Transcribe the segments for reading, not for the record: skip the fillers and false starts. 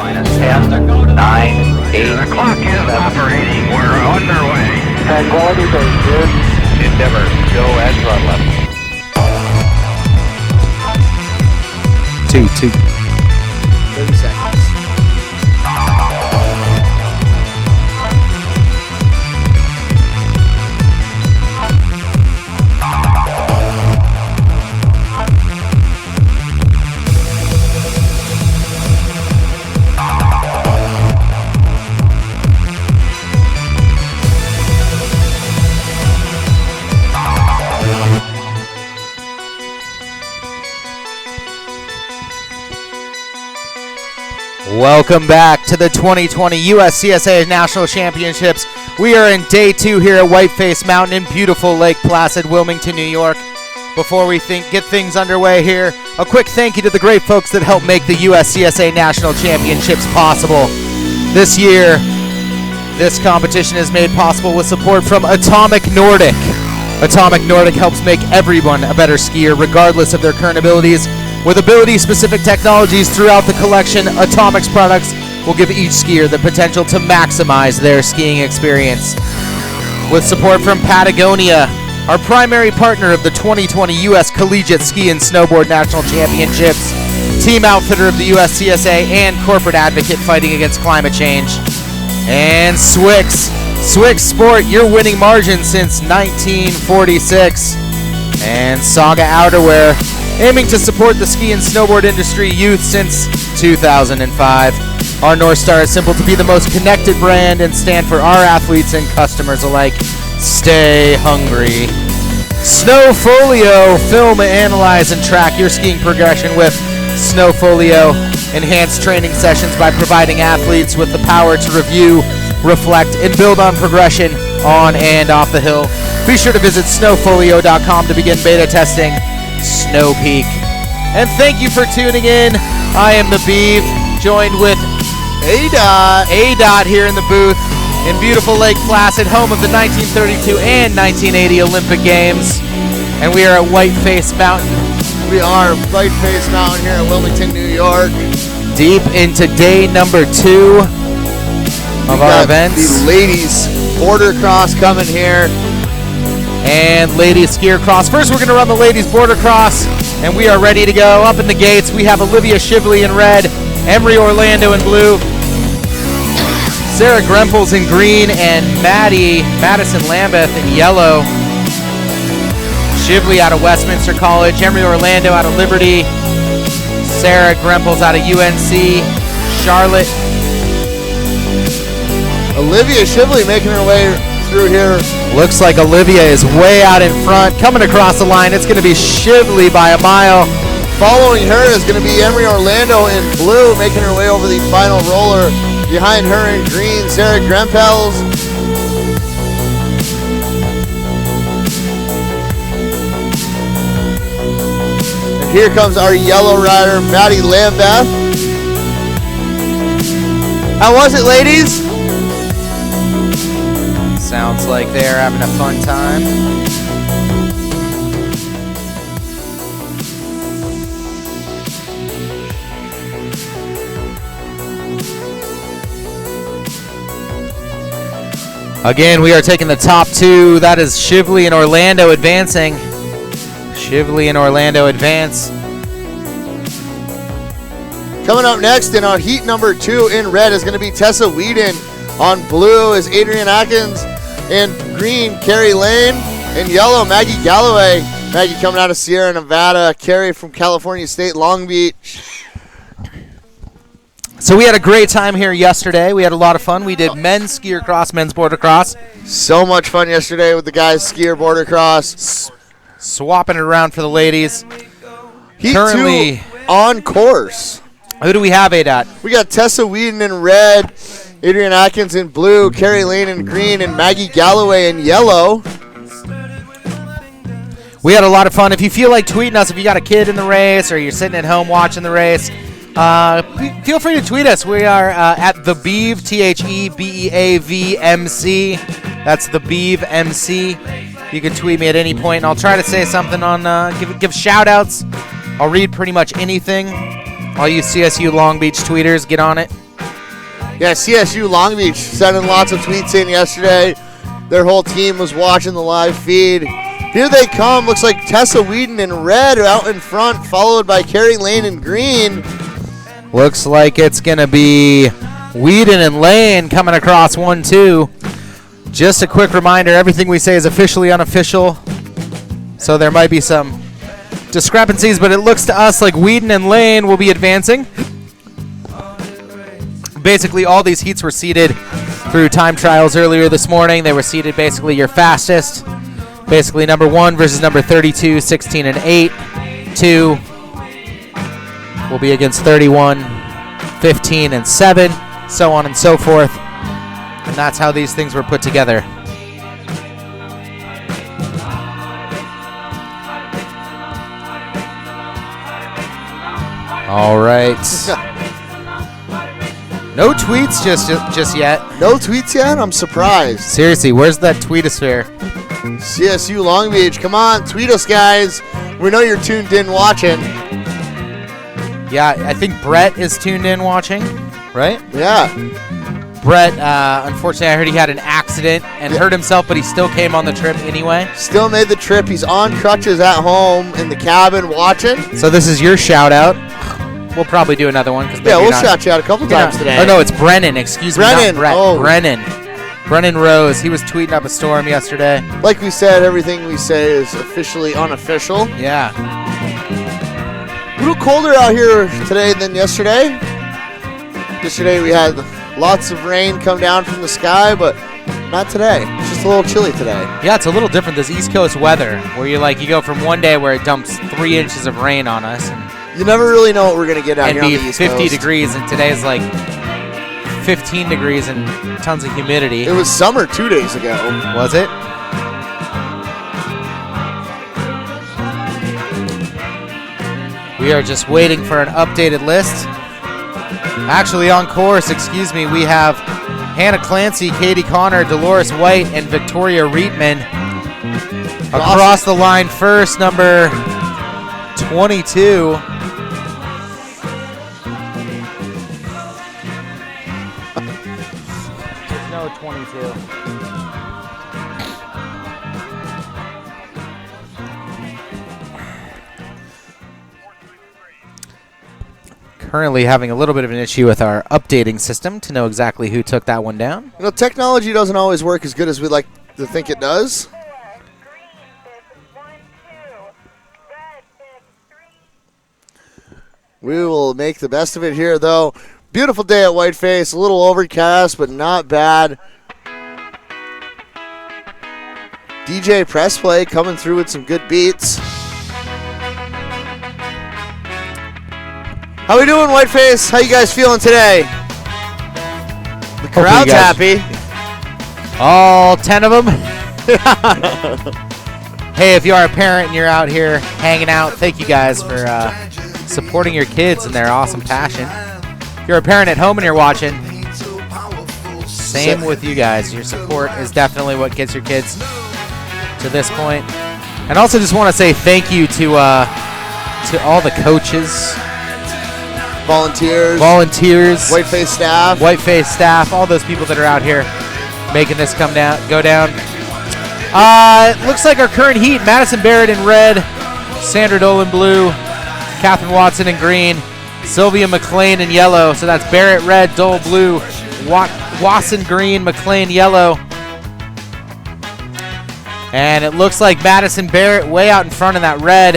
minus 10, 9, 8. The clock is operating. We're underway. Tranquility Base here. Endeavor, go at throttle level. 30 seconds. Welcome back to the 2020 USCSA National Championships. We are in day 2 here at Whiteface Mountain in beautiful Lake Placid, Wilmington, New York. Before we get things underway here, a quick thank you to the great folks that helped make the USCSA National Championships possible. This year, this competition is made possible with support from Atomic Nordic. Atomic Nordic helps make everyone a better skier, regardless of their current abilities. With ability-specific technologies throughout the collection, Atomic's products will give each skier the potential to maximize their skiing experience. With support from Patagonia, our primary partner of the 2020 U.S. Collegiate Ski and Snowboard National Championships, team outfitter of the USCSA, and corporate advocate fighting against climate change. And Swix. Swix Sport, your winning margin since 1946. And Saga Outerwear, aiming to support the ski and snowboard industry youth since 2005. Our North Star is simple: to be the most connected brand and stand for our athletes and customers alike. Stay hungry. Snowfolio, film, analyze, and track your skiing progression with Snowfolio. Enhance training sessions by providing athletes with the power to review, reflect, and build on progression on and off the hill. Be sure to visit snowfolio.com to begin beta testing Snow Peak. And thank you for tuning in. I am the Beeve, joined with A-Dot here in the booth in beautiful Lake Placid, home of the 1932 and 1980 Olympic Games. And we are at Whiteface Mountain. We are Whiteface Mountain here in Wilmington, New York. Deep into day number 2 of our events. The ladies border cross coming here. And ladies skier cross. First, we're going to run the ladies border cross, and we are ready to go. Up in the gates, we have Olivia Shively in red, Emery Orlando in blue, Sarah Grempels in green, and Madison Lambeth in yellow. Shively out of Westminster College, Emery Orlando out of Liberty, Sarah Grempels out of UNC, Charlotte. Olivia Shively making her way through here. Looks like Olivia is way out in front. Coming across the line, it's going to be Shively by a mile. Following her is going to be Emery Orlando in blue, making her way over the final roller. Behind her in green, Sarah Grempels. And here comes our yellow rider, Maddie Lambeth. How was it, ladies? Sounds like they're having a fun time. Again, we are taking the top 2. That is Shively and Orlando advancing. Shively and Orlando advance. Coming up next in our heat number 2 in red is going to be Tessa Whedon. On blue is Adrian Atkins. In green, Carrie Lane. In yellow, Maggie Galloway. Maggie coming out of Sierra Nevada. Carrie from California State, Long Beach. So we had a great time here yesterday. We had a lot of fun. We did men's skier cross, men's border cross. So much fun yesterday with the guys skier border cross. Swapping it around for the ladies. Heat Currently 2 on course. Who do we have, A-Dot? We got Tessa Whedon in red, Adrian Atkins in blue, Carrie Lane in green, and Maggie Galloway in yellow. We had a lot of fun. If you feel like tweeting us, if you got a kid in the race or you're sitting at home watching the race, feel free to tweet us. We are at the Beeve, TheBeavMC. That's the Beeve MC. You can tweet me at any point, and I'll try to say something on, give shout outs. I'll read pretty much anything. All you CSU Long Beach tweeters, get on it. Yeah, CSU Long Beach sending lots of tweets in yesterday. Their whole team was watching the live feed. Here they come. Looks like Tessa Whedon in red out in front, followed by Carrie Lane in green. Looks like it's going to be Whedon and Lane coming across 1-2. Just a quick reminder, everything we say is officially unofficial, so there might be some discrepancies, but it looks to us like Whedon and Lane will be advancing. Basically, all these heats were seeded through time trials earlier this morning. They were seeded basically your fastest. Basically, number 1 versus number 32, 16 and 8. 2 will be against 31, 15 and 7, so on and so forth. And that's how these things were put together. All right. No tweets just yet. No tweets yet? I'm surprised. Seriously, where's that tweetosphere? CSU Long Beach, come on, tweet us, guys. We know you're tuned in watching. Yeah, I think Brett is tuned in watching, right? Yeah. Brett, unfortunately, I heard he had an accident and hurt himself, but he still came on the trip anyway. Still made the trip. He's on crutches at home in the cabin watching. So this is your shout out. We'll probably do another one. Yeah, we'll shout you out a couple times today. Oh, no, it's Brennan. Excuse me, Brennan. not Brett. Oh. Brennan Rose. He was tweeting up a storm yesterday. Like we said, everything we say is officially unofficial. Yeah. A little colder out here today than yesterday. Yesterday we had lots of rain come down from the sky, but not today. It's just a little chilly today. Yeah, it's a little different, this East Coast weather, where you go from one day where it dumps 3 inches of rain on us. And you never really know what we're going to get out here on the be East 50 Coast. degrees, and today is like 15 degrees and tons of humidity. It was summer 2 days ago. Was it? We are just waiting for an updated list. Actually, on course, excuse me, we have Hannah Clancy, Katie Connor, Dolores White, and Victoria Reitman across the line first, number 22. No 22. Currently having a little bit of an issue with our updating system to know exactly who took that one down. You know, technology doesn't always work as good as we'd like to think it does. We will make the best of it here, though. Beautiful day at Whiteface. A little overcast, but not bad. DJ Press Play coming through with some good beats. How we doing, Whiteface? How you guys feeling today? The crowd's happy. All 10 of them? Hey, if you are a parent and you're out here hanging out, thank you guys for supporting your kids and their awesome passion. If you're a parent at home and you're watching, same with you guys. Your support is definitely what gets your kids to this point. And also just want to say thank you to all the coaches, volunteers, Whiteface staff, all those people that are out here making this go down. It looks like our current heat: Madison Barrett in red, Sandra Dole in blue, Catherine Watson in green, Sylvia McLean in yellow. So that's Barrett red, Dole blue, Watson green, McLean yellow. And it looks like Madison Barrett way out in front in that red.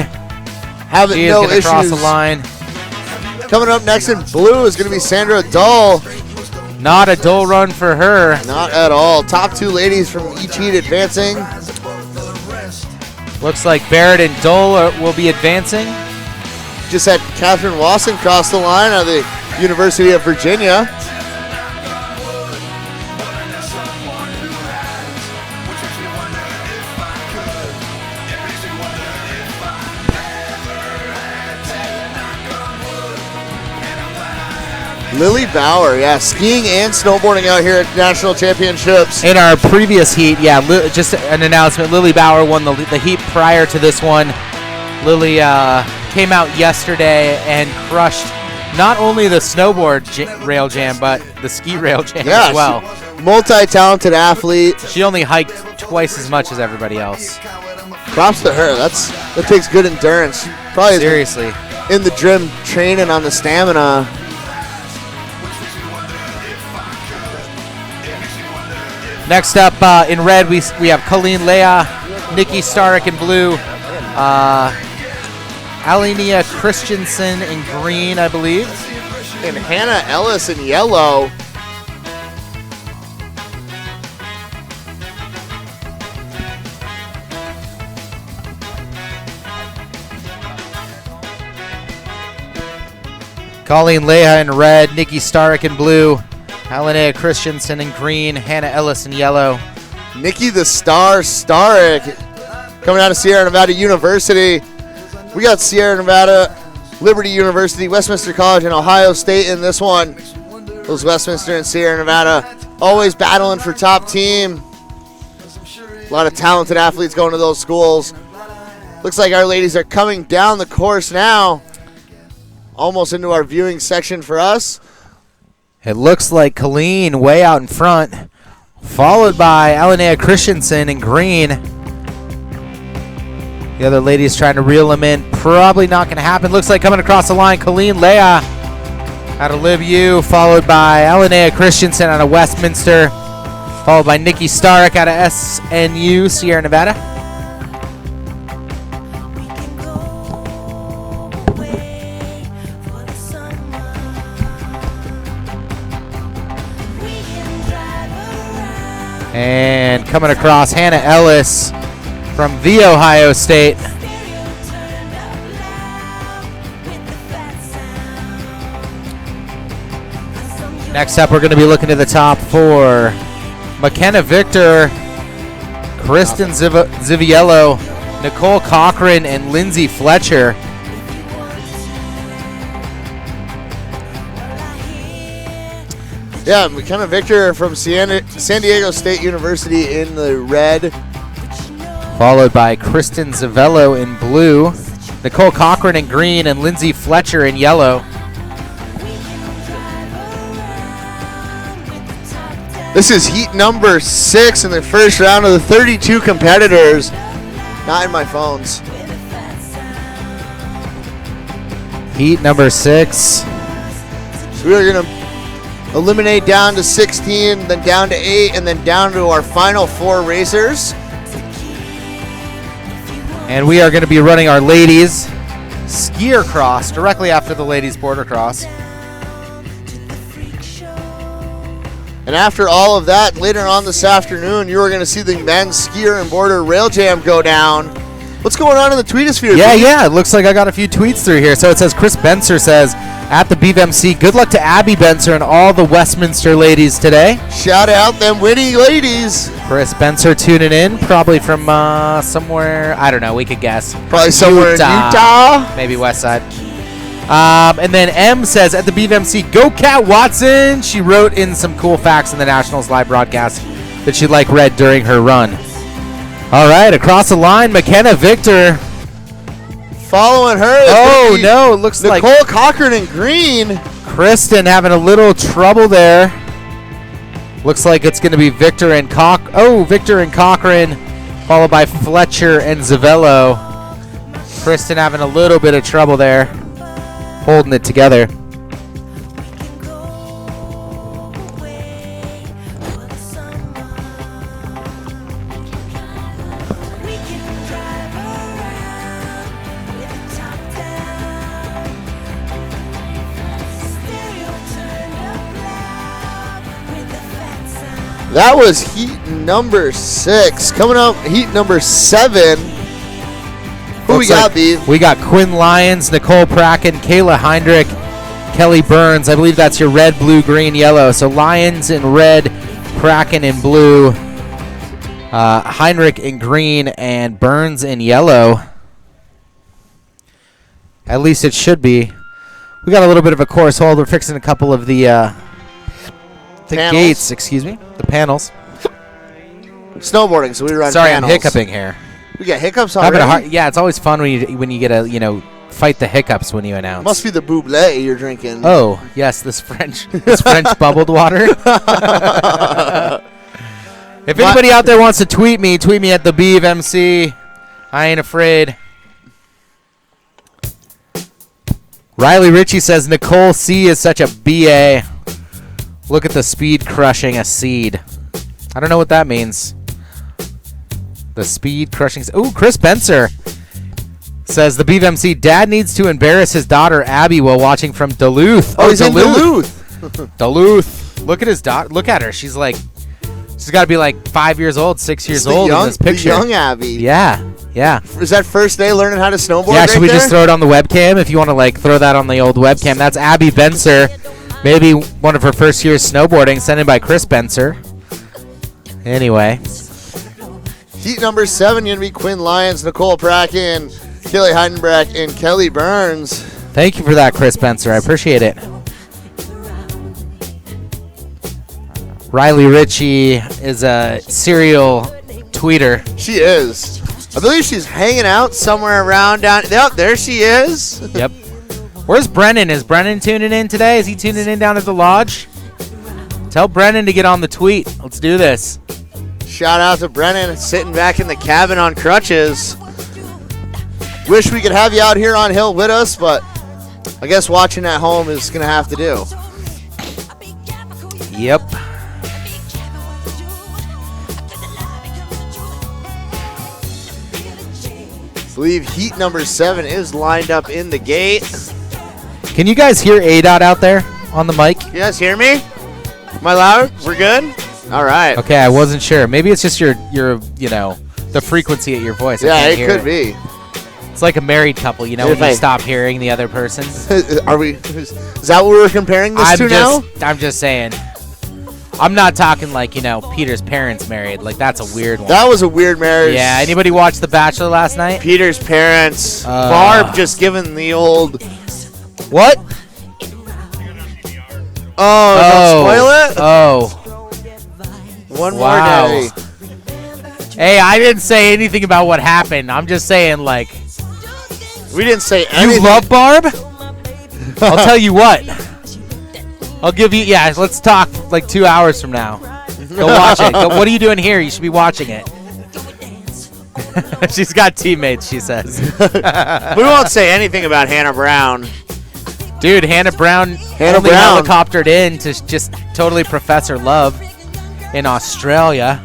Having no issues. Cross the line. Coming up next in blue is going to be Sandra Dole. Not a dull run for her. Not at all. Top two ladies from each heat advancing. Looks like Barrett and Dole will be advancing. Just had Catherine Wasson cross the line out of the University of Virginia. Lily Bauer, yeah, skiing and snowboarding out here at National Championships. In our previous heat, yeah, just an announcement. Lily Bauer won the heat prior to this one. Lily came out yesterday and crushed not only the snowboard rail jam, but the ski rail jam Yeah, as well. Multi-talented athlete. She only hiked twice as much as everybody else. Props to her. That takes good endurance. Probably Seriously. in the gym training on the stamina. Next up in red, we have Colleen Leah, Nikki Stark in blue, Alenia Christensen in green, I believe. And Hannah Ellis in yellow. Colleen Leah in red, Nikki Stark in blue, Alenia Christensen in green, Hannah Ellis in yellow. Nikki the Star Stark coming out of Sierra Nevada University. We got Sierra Nevada, Liberty University, Westminster College, and Ohio State in this one. Those Westminster and Sierra Nevada always battling for top team. A lot of talented athletes going to those schools. Looks like our ladies are coming down the course now. Almost into our viewing section for us. It looks like Colleen way out in front, followed by Alenia Christensen in green. The other ladies trying to reel them in. Probably not going to happen. Looks like coming across the line, Colleen Leah out of LibU, followed by Alenia Christensen out of Westminster, followed by Nikki Stark out of SNU, Sierra Nevada. And coming across, Hannah Ellis from The Ohio State. Next up, we're going to be looking to the top four. McKenna Victor, Kristen Ziviello, Nicole Cochran, and Lindsay Fletcher. Yeah, McKenna Victor from San Diego State University in the red. Followed by Kristen Zivello in blue, Nicole Cochran in green, and Lindsay Fletcher in yellow. This is heat number 6 in the first round of the 32 competitors. Not in my phones. Heat number 6. So we are going to eliminate down to 16, then down to 8, and then down to our final 4 racers. And we are going to be running our ladies skier cross directly after the ladies border cross. And after all of that, later on this afternoon, you are going to see the men's skier and border rail jam go down. What's going on in the tweetosphere? Yeah, it looks like I got a few tweets through here. So it says, Chris Benser says, at the BVMC, good luck to Abby Benser and all the Westminster ladies today. Shout out them witty ladies. Chris Benser tuning in, probably from somewhere, I don't know, we could guess. Probably somewhere in Utah. Maybe West Side. And then M says, at the BVMC, go Cat Watson. She wrote in some cool facts in the Nationals live broadcast that she'd like read during her run. All right, across the line, McKenna Victor. Following her. Oh, no, it looks like Nicole Cochran in green. Kristen having a little trouble there. Looks like it's going to be Victor and Cochran, followed by Fletcher and Zavello. Kristen having a little bit of trouble there, holding it together. That was heat number 6. Coming up, heat number 7. Who we got, Beav? We got Quinn Lyons, Nicole Pracken, Kayla Heinrich, Kelly Burns. I believe that's your red, blue, green, yellow. So Lyons in red, Pracken in blue, Heinrich in green, and Burns in yellow. At least it should be. We got a little bit of a course hold. We're fixing a couple of the gates, the panels. Snowboarding, so we run Sorry, panels. I'm hiccuping here. We got hiccups already? Yeah, it's always fun when you get a fight the hiccups when you announce. Must be the buble you're drinking. Oh, yes, this French bubbled water. If anybody out there wants to tweet me at the BeavMC. I ain't afraid. Riley Ritchie says Nicole C is such a BA. Look at the speed crushing a seed. I don't know what that means. The speed crushing. Ooh, Chris Benser says the BeavMC dad needs to embarrass his daughter Abby while watching from Duluth. Oh, he's in Duluth. Duluth. Look at his daughter. Look at her. She's got to be like 5 years old, 6 years old in this picture. The young Abby. Yeah. Is that first day learning how to snowboard? Yeah, should we just throw it on the webcam? If you want to like throw that on the old webcam, that's Abby Benser. Maybe one of her first years snowboarding, sent in by Chris Benser. Anyway. Heat number 7 going to be Quinn Lyons, Nicole Bracken, Kelly Heidenbrecht, and Kelly Burns. Thank you for that, Chris Benser. I appreciate it. Riley Ritchie is a serial tweeter. She is. I believe she's hanging out somewhere around down. Yep, there she is. Yep. Where's Brennan? Is Brennan tuning in today? Is he tuning in down at the lodge? Tell Brennan to get on the tweet. Let's do this. Shout out to Brennan sitting back in the cabin on crutches. Wish we could have you out here on Hill with us, but I guess watching at home is going to have to do. Yep. I believe heat number 7 is lined up in the gate. Can you guys hear ADOT out there on the mic? You guys hear me? Am I loud? We're good? All right. Okay, I wasn't sure. Maybe it's just your the frequency of your voice. Yeah, it could be. It's like a married couple, when you stop hearing the other person. Are we? Is that what we're comparing this to now? I'm just saying. I'm not talking like, Peter's parents married. Like, that's a weird one. That was a weird marriage. Yeah, anybody watch The Bachelor last night? Peter's parents. Barb just giving the old... What? Oh, don't spoil it? Oh. One more day. Hey, I didn't say anything about what happened. I'm just saying, like... We didn't say anything. You love Barb? I'll tell you what. I'll give you... Yeah, let's talk like 2 hours from now. Go watch it. What are you doing here? You should be watching it. She's got teammates, she says. We won't say anything about Hannah Brown. Dude, Hannah Brown helicoptered in to just totally profess her love in Australia.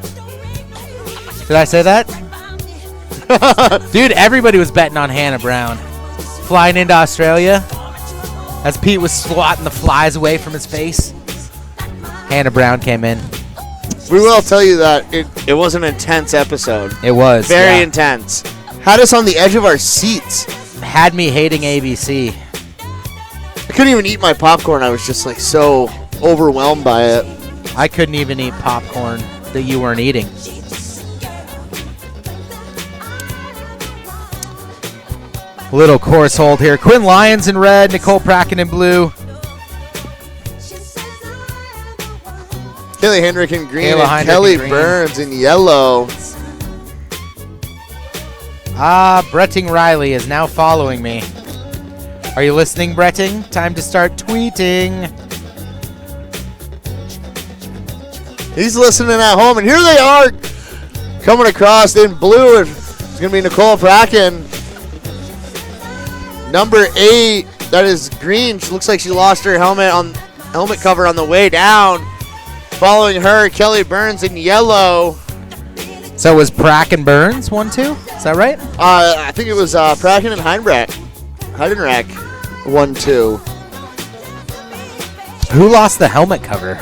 Did I say that? Dude, everybody was betting on Hannah Brown. Flying into Australia as Pete was swatting the flies away from his face. Hannah Brown came in. We will tell you that it was an intense episode. It was. Very intense. Had us on the edge of our seats. Had me hating ABC. I couldn't even eat my popcorn. I was just like so overwhelmed by it. I couldn't even eat popcorn that you weren't eating. Little course hold here. Quinn Lyons in red, Nicole Bracken in blue. Kelly Hendrick in green Kayla and Heinrich Kelly in green. Burns in yellow. Bretting Riley is now following me. Are you listening, Bretting? Time to start tweeting. He's listening at home, and here they are coming across in blue. It's going to be Nicole Bracken. Number 8, that is green. She looks like she lost her helmet cover on the way down. Following her, Kelly Burns in yellow. So was Bracken Burns 1-2? Is that right? I think it was Bracken and Heidenreich 1-2. Who lost the helmet cover?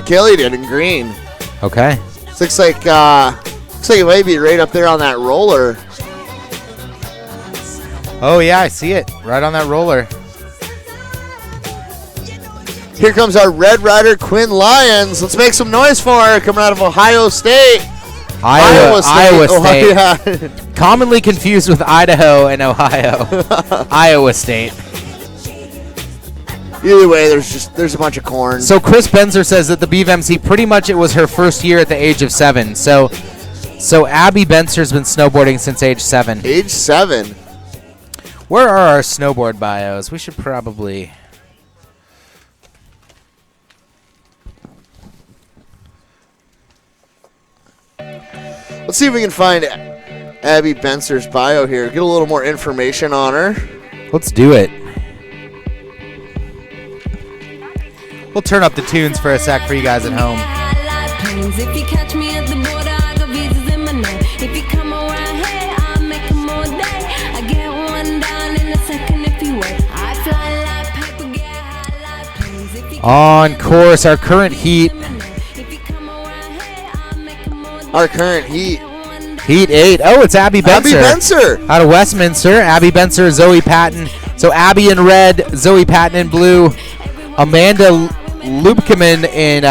Kelly did in green. Okay. Looks like it may be right up there on that roller. Oh, yeah, I see it. Right on that roller. Here comes our Red Rider, Quinn Lyons. Let's make some noise for her. Coming out of Ohio State. Iowa State. Oh, yeah. Commonly confused with Idaho and Ohio. Iowa State. Either way, there's a bunch of corn. So Chris Benzer says that the BeavMC, pretty much it was her first year at the age of 7. So Abby Benser's been snowboarding since age 7. Age 7. Where are our snowboard bios? We should probably... Let's see if we can find Abby Benser's bio here. Get a little more information on her. Let's do it. We'll turn up the tunes for a sec for you guys at home. If you catch me at the border, I got visas in my name. If you come around here, I'll make them all day. I get one down in a second if you wait. I fly like paper, get high like planes. If you On course, our current heat. if you come around here, I'll make them all day. Our current heat. Heat 8. Oh, it's Abby Benser. Abby Benser. Out of Westminster. Abby Benser, Zoe Patton. So Abby in red, Zoe Patton in blue, Amanda Lubkeman in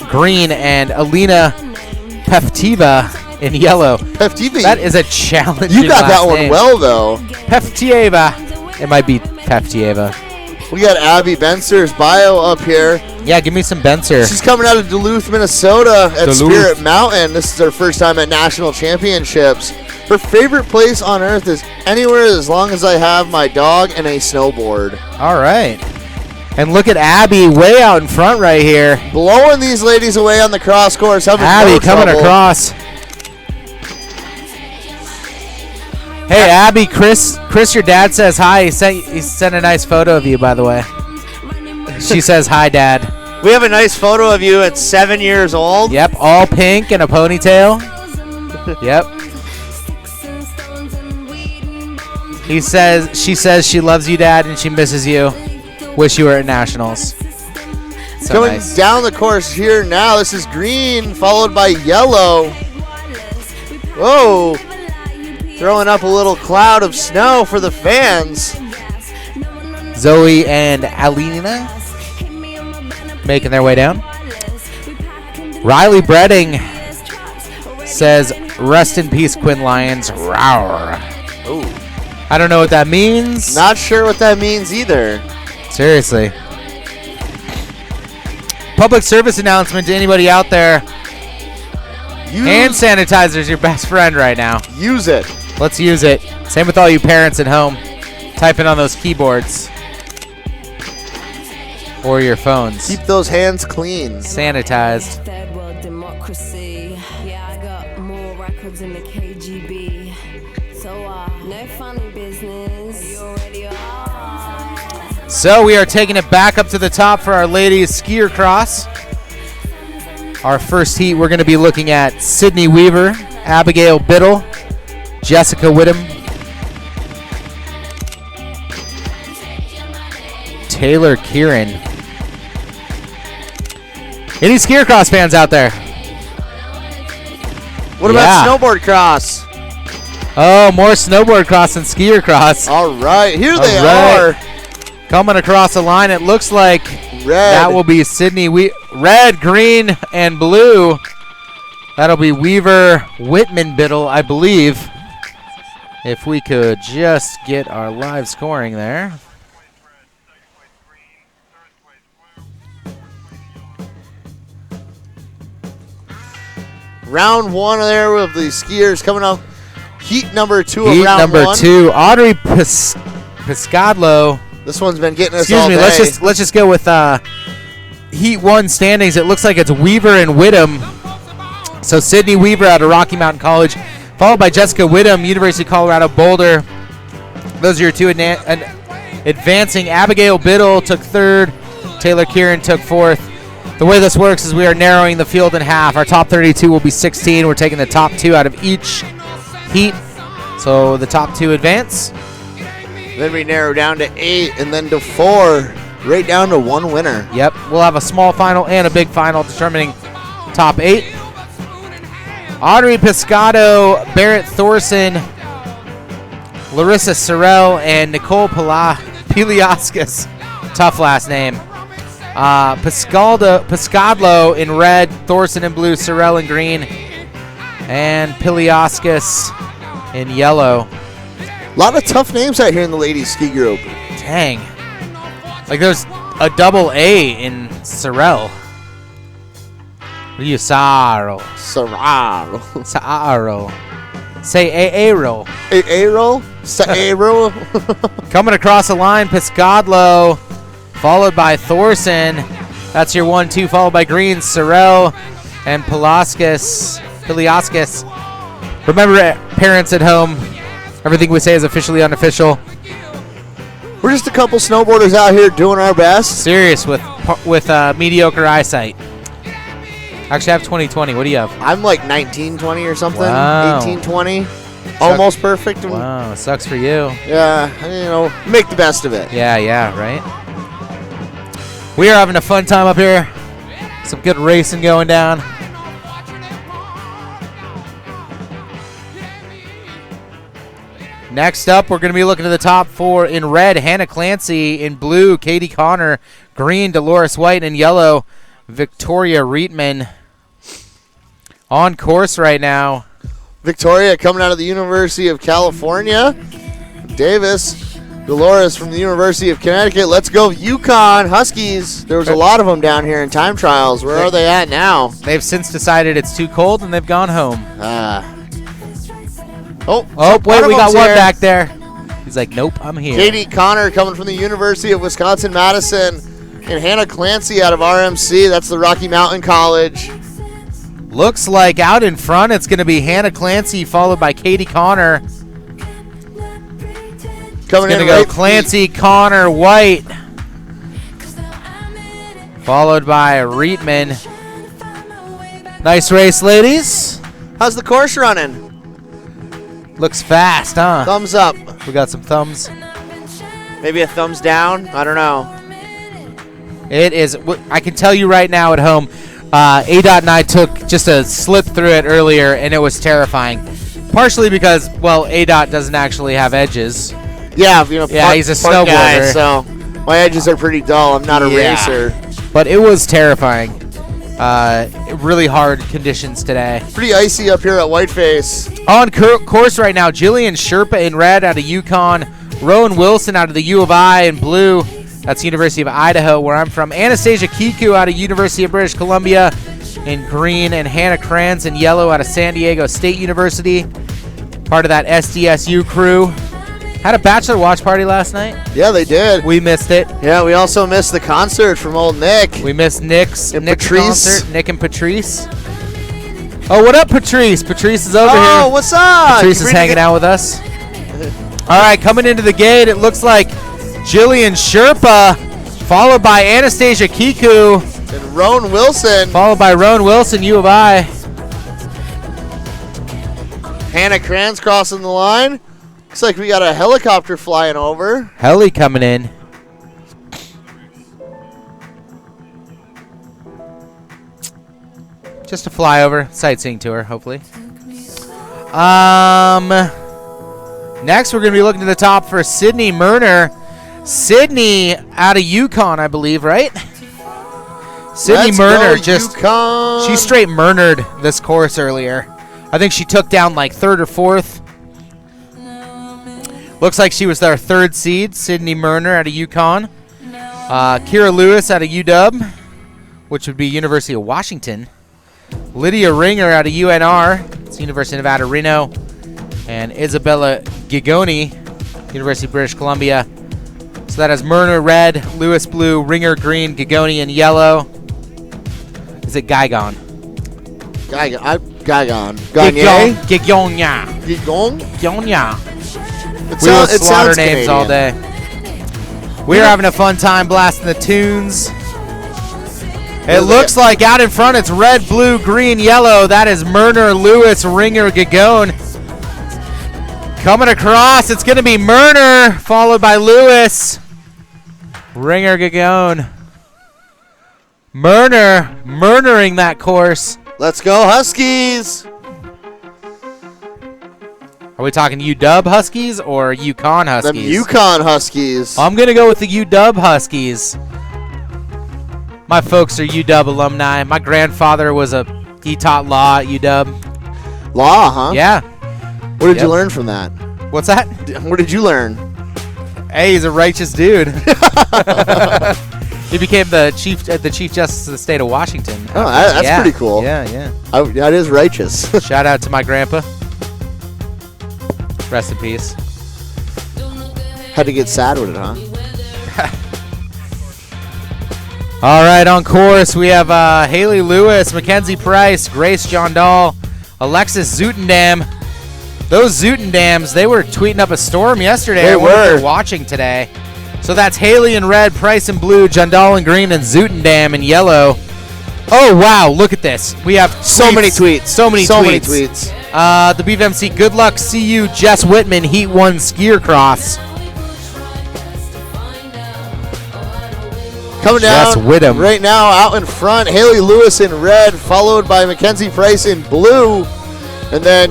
green, and Alina Peftiva in yellow. Peftiva. That is a challenge. You got that one well, though. Peftieva. It might be Peftieva. We got Abby Benser's bio up here. Yeah, give me some Benser. She's coming out of Duluth, Minnesota at Duluth. Spirit Mountain. This is her first time at national championships. Her favorite place on earth is anywhere as long as I have my dog and a snowboard. All right. And look at Abby way out in front right here. Blowing these ladies away on the cross course. Having Abby no coming trouble. across. Hey, Abby, Chris, your dad says hi. He sent a nice photo of you, by the way. She says hi, Dad. We have a nice photo of you at 7 years old. Yep, all pink and a ponytail. Yep. She says she loves you, Dad, and she misses you. Wish you were at nationals. So Coming nice. down the course here now, this is green, followed by yellow. Whoa. Throwing up a little cloud of snow for the fans. Zoe and Alina making their way down. Riley Bredding says, "Rest in peace, Quinn Lyons." Rawr. Ooh. I don't know what that means. Not sure what that means either. Seriously. Public service announcement to anybody out there. Hand sanitizer's your best friend right now. Use it. Let's use it. Same with all you parents at home. Typing on those keyboards. Or your phones. Keep those hands clean. Sanitized. Third world democracy. Yeah, I got more records in the KGB. So, no funny business. You already are. So we are taking it back up to the top for our ladies skier cross. Our first heat, we're going to be looking at Sydney Weaver, Abigail Biddle, Jessica Whittam, Taylor Kieran. Any skier cross fans out there? What about snowboard cross? Oh, more snowboard cross than skier cross. All right, here All they right. are. Coming across the line, it looks like Red. that will be Sydney. Red, green, and blue. That'll be Weaver, Whitman, Biddle, I believe. If we could just get our live scoring there. Round one there with the skiers coming up. Heat number two Heat of round number one. 2, Audrey Piscadlo. This one's been getting us Excuse all me. day. Let's just go with Heat 1 standings. It looks like it's Weaver and Whittam. So Sydney Weaver out of Rocky Mountain College, followed by Jessica Whittam, University of Colorado Boulder. Those are your two advancing. Abigail Biddle took third. Taylor Kieran took fourth. The way this works is we are narrowing the field in half. Our top 32 will be 16. We're taking the top 2 out of each heat. So the top 2 advance. Then we narrow down to 8 and then to 4. Right down to 1 winner. Yep, we'll have a small final and a big final determining top 8. Audrey Piscado, Barrett Thorson, Larissa Sorrell, and Nicole Piliaskis. Tough last name. Piscadlo in red, Thorson in blue, Sorrell in green, and Piliaskis in yellow. A lot of tough names out here in the ladies ski group. Dang. Like there's a double A in Sorrell. What are you, Sorrel? Sorrel. Saaro. Say A-A-roll. A-roll? Saero. Coming across the line, Piscadlo, followed by Thorson. That's your 1-2, followed by Green, Sorrell, and Piliaskis. Remember, parents at home, everything we say is officially unofficial. We're just a couple snowboarders out here doing our best. Serious with mediocre eyesight. Actually, I have 20/20. What do you have? I'm like 19/20 or something. Wow. 18/20. Almost perfect. Wow, sucks for you. Yeah, make the best of it. Yeah, right? We are having a fun time up here. Some good racing going down. Next up, we're going to be looking at the top 4 in red. Hannah Clancy. In blue, Katie Connor. Green, Dolores White. And yellow, Victoria Reitman. On course right now. Victoria coming out of the University of California. Davis. Dolores from the University of Connecticut. Let's go Yukon Huskies. There was a lot of them down here in time trials. Where are they at now? They've since decided it's too cold and they've gone home. Oh, wait, we got one back there. He's like, nope, I'm here. Katie Connor coming from the University of Wisconsin-Madison. And Hannah Clancy out of RMC. That's the Rocky Mountain College. Looks like out in front it's going to be Hannah Clancy followed by Katie Connor. Coming in to go Clancy, Connor, White. Followed by Reitman. Nice race, ladies. How's the course running? Looks fast, huh? Thumbs up. We got some thumbs. Maybe a thumbs down. I don't know. It is. I can tell you right now at home, ADOT and I took just a slip through it earlier, and it was terrifying. Partially because, well, ADOT doesn't actually have edges. Yeah, he's a snowboarder. Guy, so my edges are pretty dull. I'm not a racer. But it was terrifying. Really hard conditions today. Pretty icy up here at Whiteface. On course right now, Jillian Sherpa in red out of UConn. Rowan Wilson out of the U of I in blue. That's University of Idaho, where I'm from. Anastasia Kiku out of University of British Columbia in green. And Hannah Kranz in yellow out of San Diego State University. Part of that SDSU crew. Had a bachelor watch party last night. Yeah, they did. We missed it. Yeah, we also missed the concert from old Nick. We missed Nick's Patrice. concert. Nick and Patrice. Oh, what up, Patrice? Patrice is over here. Oh, what's up? Patrice is hanging out with us. All right, coming into the gate, it looks like Jillian Sherpa, followed by Anastasia Kiku. And Roan Wilson. Followed by Roan Wilson, U of I. Hannah Kranz crossing the line. Looks like we got a helicopter flying over. Heli coming in. Just a flyover, sightseeing tour, hopefully. Next, we're going to be looking to the top for Sydney Murner. Sydney out of UConn, I believe, right? Sydney Murner just UConn. She straight murdered this course earlier. I think she took down like 3rd or 4th. Looks like she was their 3rd seed, Sydney Murner out of UConn. Kira Lewis out of UW, which would be University of Washington. Lydia Ringer out of UNR, it's University of Nevada, Reno. And Isabella Gigoni, University of British Columbia. So that is Murner red, Lewis blue, Ringer green, Gigoni in yellow. Is it Gigon? Gigon. Gigonia. Gigonia. We will slaughter names all day. We're having a fun time blasting the tunes. It looks like out in front it's red, blue, green, yellow. That is Murner, Lewis, Ringer, Gagone. Coming across, it's going to be Murner, followed by Lewis. Ringer, Gagone. Murnering that course. Let's go Huskies. Are we talking UW Huskies or UConn Huskies? Them UConn Huskies. I'm going to go with the UW Huskies. My folks are UW alumni. My grandfather he taught law at UW. Law, huh? Yeah. What did you learn from that? What's that? What did you learn? Hey, he's a righteous dude. He became the chief justice of the state of Washington. Oh, that's pretty cool. Yeah. That is righteous. Shout out to my grandpa. Rest in peace. Had to get sad with it, huh? All right, on course, we have Haley Lewis, Mackenzie Price, Grace John Dahl, Alexis Zutendam. Those Zutendams, they were tweeting up a storm yesterday. They I wonder if were. they're watching today. So that's Haley in red, Price in blue, John Dahl in green, and Zutendam in yellow. Oh, wow, look at this. We have So many tweets. So many So tweets. many tweets. The BVMC, good luck, see you, Jess Whitman, Heat 1 skier cross. Coming Jess down Whittam. right now, out in front, Haley Lewis in red, followed by Mackenzie Price in blue, and then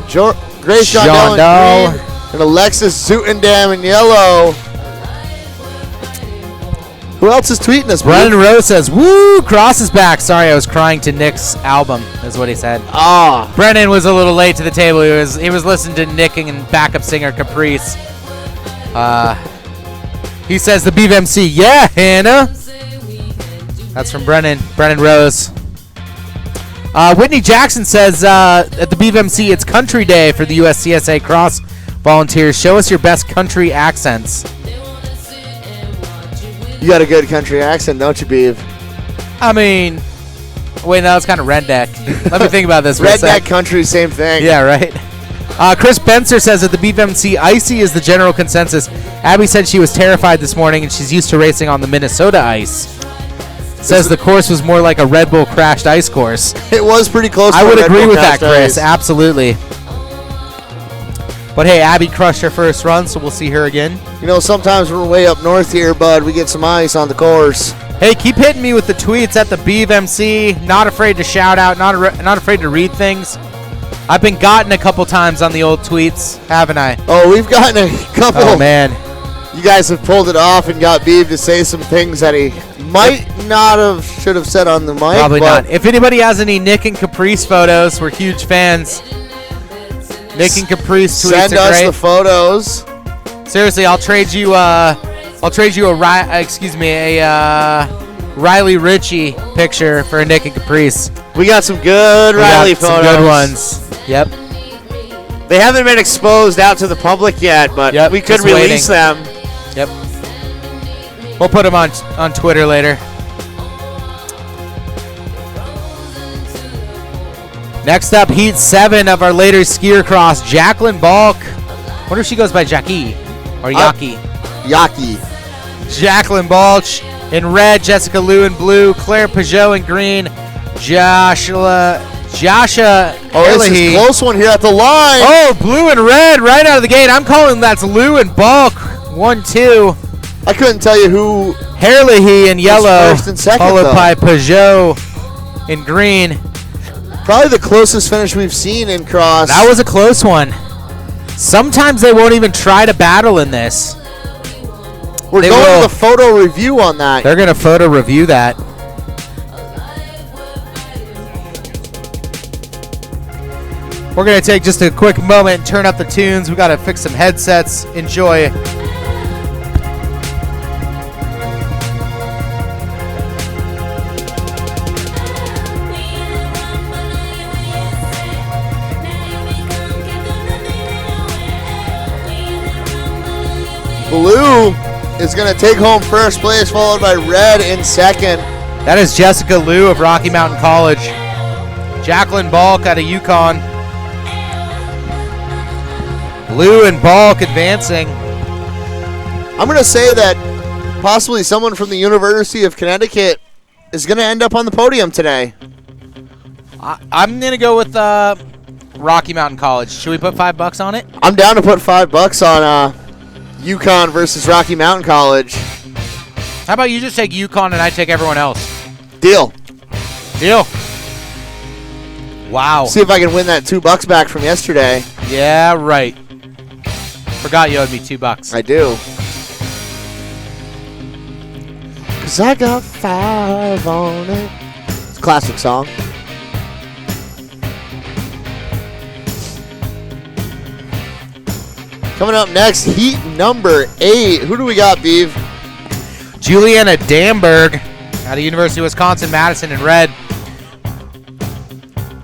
Grace John Dahl in green, and Alexis Zutendam in yellow. Who else is tweeting us, Brennan Blue? Rose says, woo, cross is back. Sorry, I was crying to Nick's album, is what he said. Ah, Brennan was a little late to the table. He was listening to Nick and backup singer Caprice. He says the BVMC, yeah, Hannah. That's from Brennan Rose. Whitney Jackson says at the BVMC, it's Country Day for the USCSA cross volunteers. Show us your best country accents. you got a good country accent, don't you, Beav? I mean, wait, no, it's kind of redneck. Let me think about this for a Redneck sec. country, same thing. Yeah, right. Chris Benser says at the BVMC, icy is the general consensus. Abby said she was terrified this morning and she's used to racing on the Minnesota ice. Says the course was more like a Red Bull crashed ice course. It was pretty close. I to would Red agree Bull with that, Cast Chris. Ice. Absolutely. But hey, Abby crushed her first run, so we'll see her again. You know, sometimes we're way up north here, bud. We get some ice on the course. Hey, keep hitting me with the tweets at the BVMC. Not afraid to shout out. Not afraid to read things. I've been gotten a couple times on the old tweets, haven't I? Oh, we've gotten a couple. Oh, man. You guys have pulled it off and got Beav to say some things that he might not have, should have said on the mic. Probably but not. If anybody has any Nick and Caprice photos, we're huge fans. Nick and Caprice tweets Send are us great. the photos. Seriously, I'll trade you a Riley Ritchie picture for a Nick and Caprice. We got some good We Riley got some photos. good ones. Yep. They haven't been exposed out to the public yet, but Yep, we could just release waiting. them. Yep. We'll put them on Twitter later. Next up, Heat 7 of our later skier cross, Jacqueline Balk. Wonder if she goes by Jackie or Yaki. Yaki. Jacqueline Balch in red, Jessica Liu in blue, Claire Peugeot in green, Joshua Oh, this is Herlihy. a close one here at the line. Oh, blue and red right out of the gate. I'm calling that's Liu and Balk. 1-2. I couldn't tell you who. Herlihy in yellow, first and second, followed though. by Peugeot in green. Probably the closest finish we've seen in cross. That was a close one. Sometimes they won't even try to battle in this. We're they going will. to the photo review on that. They're going to photo review that. We're going to take just a quick moment and turn up the tunes. We got to fix some headsets. Enjoy. Blue is going to take home first place, followed by red in second. That is Jessica Liu of Rocky Mountain College. Jacqueline Balk out of UConn. Liu and Balk advancing. I'm going to say that possibly someone from the University of Connecticut is going to end up on the podium today. I'm going to go with Rocky Mountain College. Should we put $5 on it? I'm down to put $5 on UConn versus Rocky Mountain College. How about you just take UConn and I take everyone else? Deal. Deal. Wow. See if I can win that $2 back from yesterday. Yeah, right. Forgot you owed me $2. I do. 'Cause I got 5 on it. It's a classic song. Coming up next, heat number 8. Who do we got, Beav? Juliana Damberg out of University of Wisconsin-Madison in red.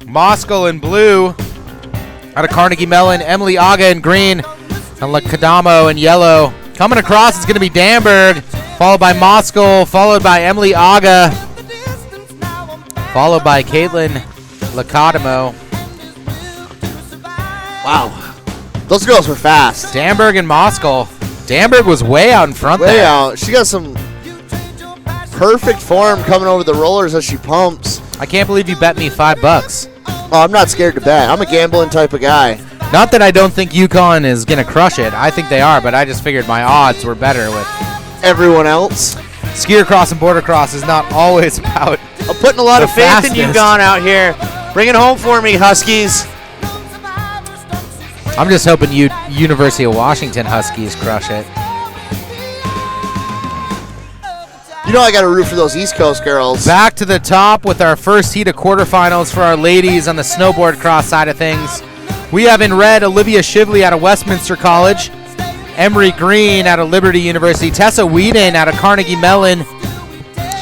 Moskal in blue out of Carnegie Mellon. Emily Aga in green. And Kadamo in yellow. Coming across, it's going to be Danberg, followed by Moskal, followed by Emily Aga, followed by Caitlin Lacadamo. Wow. Those girls were fast. Danberg and Moskal. Danberg was way out in front Way there. out. She got some perfect form coming over the rollers as she pumps. I can't believe you bet me $5. Oh, I'm not scared to bet. I'm a gambling type of guy. Not that I don't think UConn is going to crush it. I think they are, but I just figured my odds were better with Everyone else. skier cross and border cross is not always about. I'm putting a lot The of faith in fastest. UConn out here. Bring it home for me, Huskies. I'm just hoping University of Washington Huskies crush it. You know I got to root for those East Coast girls. Back to the top with our first heat of quarterfinals for our ladies on the snowboard cross side of things. We have in red Olivia Shively out of Westminster College, Emery Green out of Liberty University, Tessa Whedon out of Carnegie Mellon.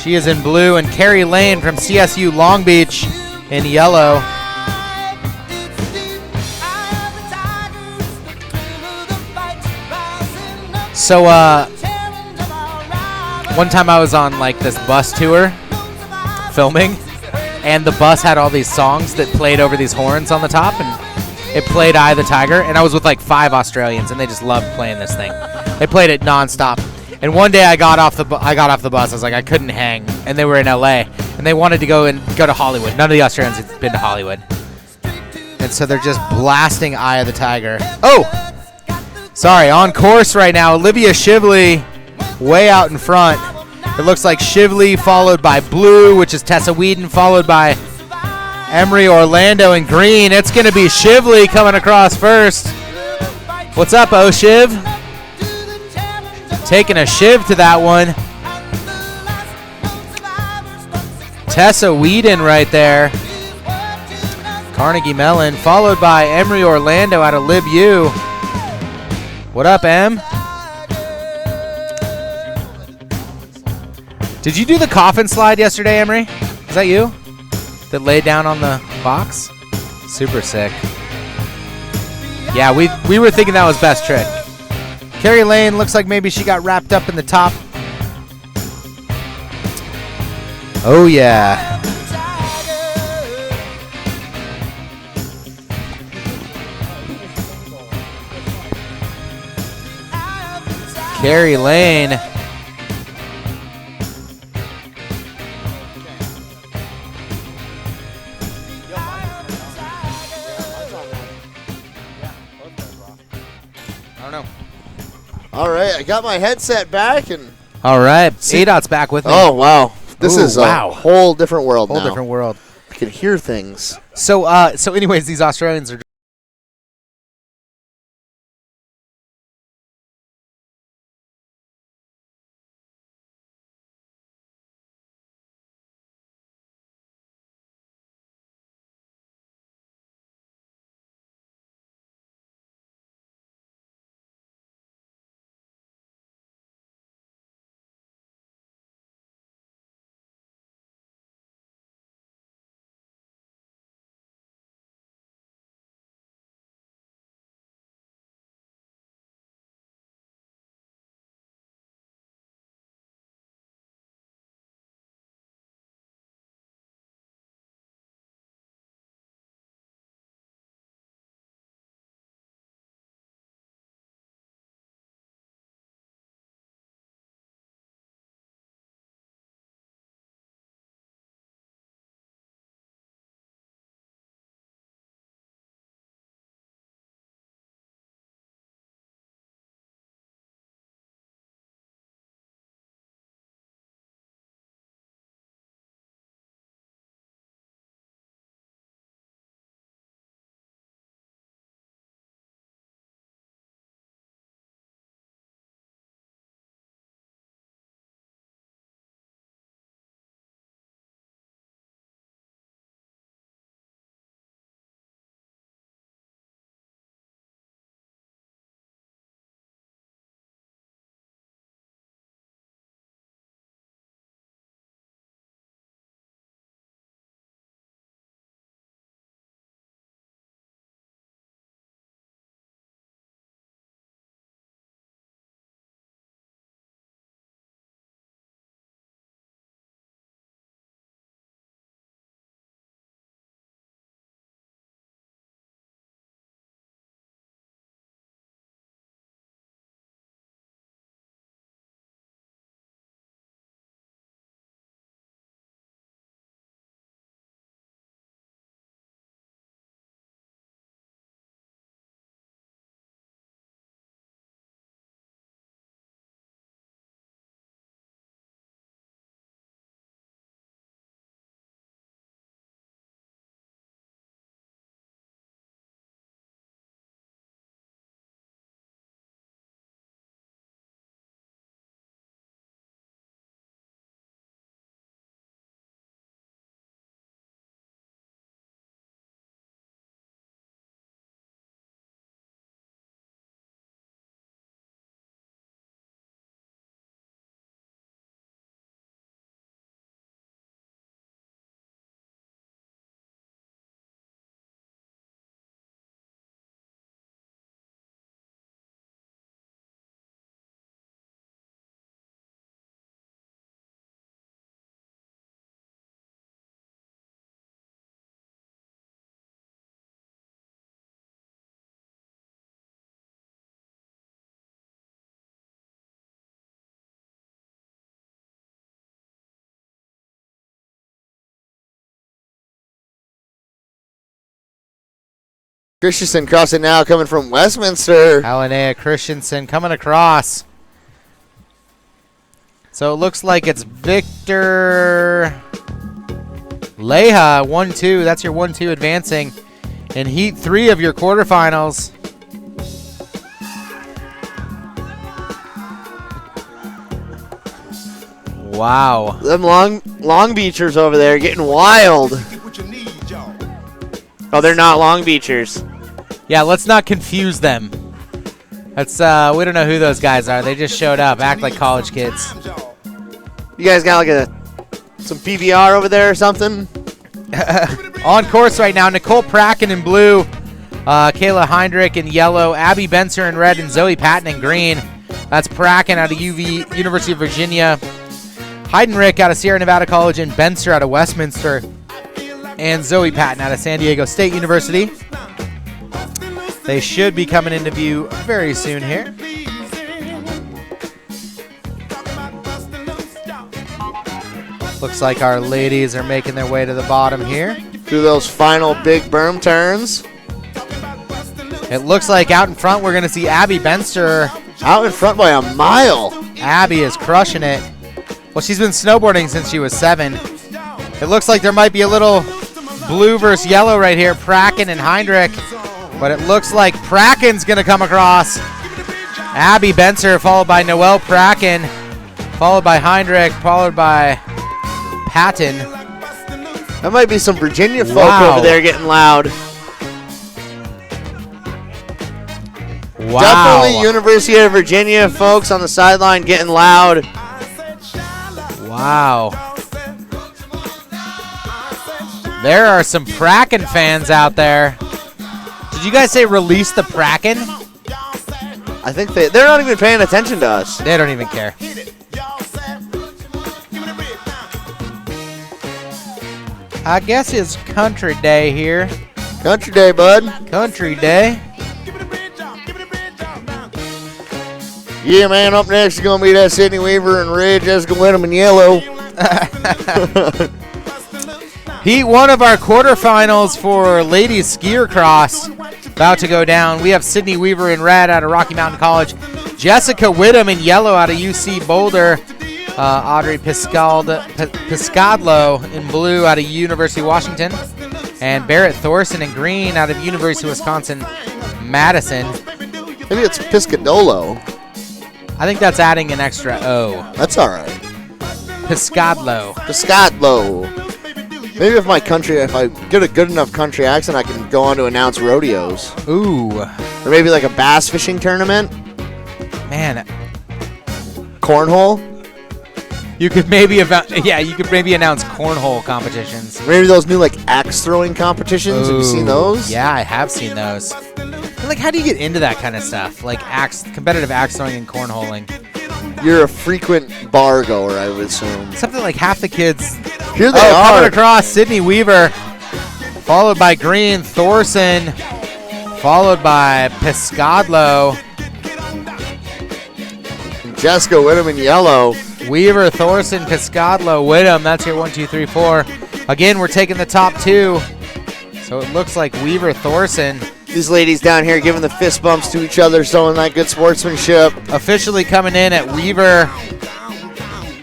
She is in blue, and Carrie Lane from CSU Long Beach in yellow. So, one time I was on like this bus tour filming, and the bus had all these songs that played over these horns on the top, and it played Eye of the Tiger, and I was with like 5 Australians, and they just loved playing this thing. They played it nonstop. And one day I got off the bus. I was like, I couldn't hang, and they were in LA, and they wanted to go to Hollywood. None of the Australians had been to Hollywood, and so they're just blasting Eye of the Tiger. Oh, sorry, on course right now, Olivia Shively way out in front. It looks like Shively followed by blue, which is Tessa Whedon, followed by Emery Orlando in green. It's going to be Shively coming across first. What's up, Shiv? Taking a shiv to that one. Tessa Whedon right there. Carnegie Mellon, followed by Emery Orlando out of LibU. What up, Em? Did you do the coffin slide yesterday, Emery? Is that you? That laid down on the box? Super sick. Yeah, we were thinking that was best trick. Carrie Lane looks like maybe she got wrapped up in the top. Oh, yeah. Carrie Lane. I don't know. All right, I got my headset back, and All right. ADOT's back with me. oh wow, this Ooh, is wow. a whole different world Whole now. different world. I can hear things. So anyways, these Australians are Christensen crossing now, coming from Westminster. Alinea Christensen coming across. So it looks like it's Victor Leja, 1-2. That's your 1-2 advancing in Heat 3 of your quarterfinals. Wow. Them Long Beachers over there getting wild. Oh, they're not Long Beachers. Yeah, let's not confuse them. That's we don't know who those guys are. They just showed up, act like college kids. You guys got like some PBR over there or something? On course right now, Nicole Pracken in blue, Kayla Heinrich in yellow, Abby Benser in red, and Zoe Patton in green. That's Pracken out of University of Virginia, Heidenreich out of Sierra Nevada College, and Benser out of Westminster, and Zoe Patton out of San Diego State University. They should be coming into view very soon here. Looks like our ladies are making their way to the bottom here. Through those final big berm turns. It looks like out in front we're going to see Abby Benster. Out in front by a mile. Abby is crushing it. Well, she's been snowboarding since she was 7. It looks like there might be a little blue versus yellow right here, Pracken and Heinrich. But it looks like Pracken's going to come across. Abby Benser followed by Noelle Pracken, followed by Heinrich, followed by Patton. That might be some Virginia folk Wow. over there getting loud. Wow. Definitely University of Virginia folks on the sideline getting loud. Wow. There are some Pracken fans out there. Did you guys say release the Pracken? I think they're not even paying attention to us. They don't even care. I guess it's country day here. Country day, bud. Country day. Yeah, man, up next is going to be that Sydney Weaver and red, Jessica Wenham in yellow. Heat 1 of our quarterfinals for ladies skier cross about to go down. We have Sydney Weaver in red out of Rocky Mountain College, Jessica Whittam in yellow out of UC Boulder, Audrey Piscadlo in blue out of University of Washington, and Barrett Thorson in green out of University of Wisconsin-Madison. Maybe it's Piscadolo. I think that's adding an extra O. That's all right. Piscadlo. Piscadlo. Maybe if I get a good enough country accent, I can go on to announce rodeos. Ooh. Or maybe like a bass fishing tournament. Man, Cornhole. you could maybe announce cornhole competitions. Maybe those new like axe throwing competitions. Have you seen those? Yeah, I have seen those. And, like, how do you get into that kind of stuff? Like competitive axe throwing and cornholing. You're a frequent bar goer, I would assume. Something like half the kids. Here they Coming are. across, Sydney Weaver, followed by Green Thorson, followed by Piscadlo. Jessica Whittam in yellow. Weaver, Thorson, Piscadlo, Whittam. That's your 1, 2, 3, 4. Again, we're taking the top 2. So it looks like Weaver, Thorson. These ladies down here giving the fist bumps to each other, showing that good sportsmanship. Officially coming in at Weaver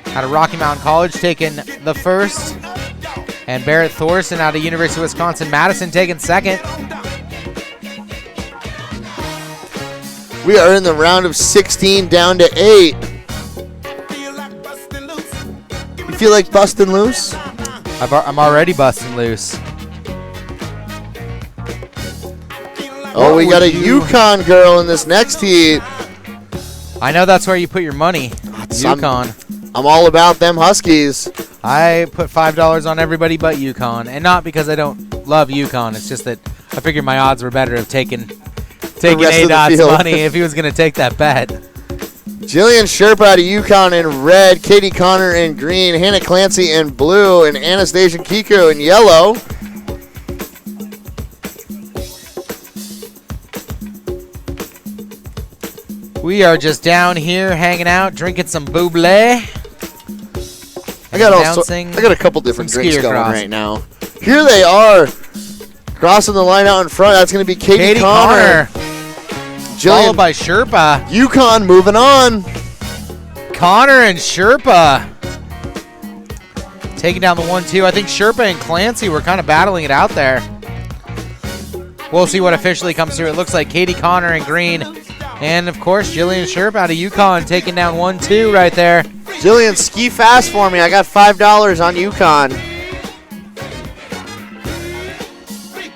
out of Rocky Mountain College, taking the first. And Barrett Thorson out of University of Wisconsin-Madison taking second. We are in the round of 16 down to 8. You feel like busting loose? I'm already busting loose. Oh, we got a Yukon girl in this next heat. I know that's where you put your money. Yukon. I'm all about them Huskies. I put $5 on everybody but Yukon, and not because I don't love Yukon. It's just that I figured my odds were better of taking rest of the A-Dot's field. money if he was going to take that bet. Jillian Sherpa out of Yukon in red, Katie Connor in green, Hannah Clancy in blue, and Anastasia Kiko in yellow. We are just down here hanging out, drinking some buble. I got a couple different some drinks skier going cross. right now. Here they are. Crossing the line out in front, that's going to be Katie Connor. Followed by Sherpa. Yukon moving on. Connor and Sherpa taking down the 1-2. I think Sherpa and Clancy were kind of battling it out there. We'll see what officially comes through. It looks like Katie Connor in green. And, of course, Jillian Sherpa out of Yukon taking down 1-2 right there. Jillian, ski fast for me. I got $5 on Yukon.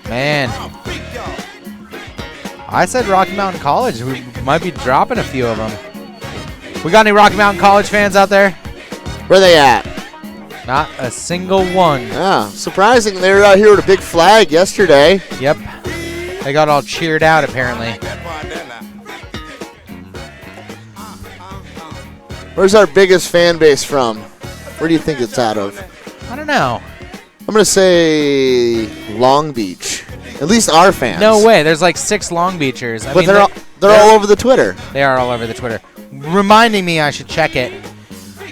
Man. I said Rocky Mountain College. We might be dropping a few of them. We got any Rocky Mountain College fans out there? Where they at? Not a single one. Yeah, surprising. They were out here with a big flag yesterday. Yep. They got all cheered out, apparently. Where's our biggest fan base from? Where do you think it's out of? I don't know. I'm going to say Long Beach. At least our fans. No way. There's like 6 Long Beachers. But they're all over the Twitter. They are all over the Twitter. Reminding me I should check it.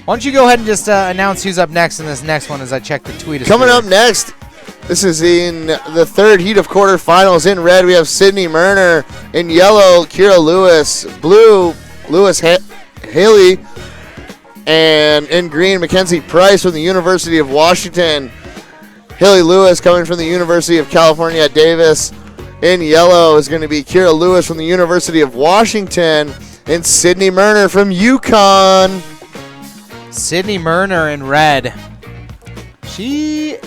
Why don't you go ahead and just announce who's up next in this next one as I check the tweet. Coming up next, this is in the third heat of quarterfinals. In red, we have Sydney Murner. In yellow, Kira Lewis. Blue, Lewis Haley. And in green, Mackenzie Price from the University of Washington. Haley Lewis coming from the University of California at Davis. In yellow is going to be Kira Lewis from the University of Washington. And Sydney Murner from Yukon. Sydney Murner in red. She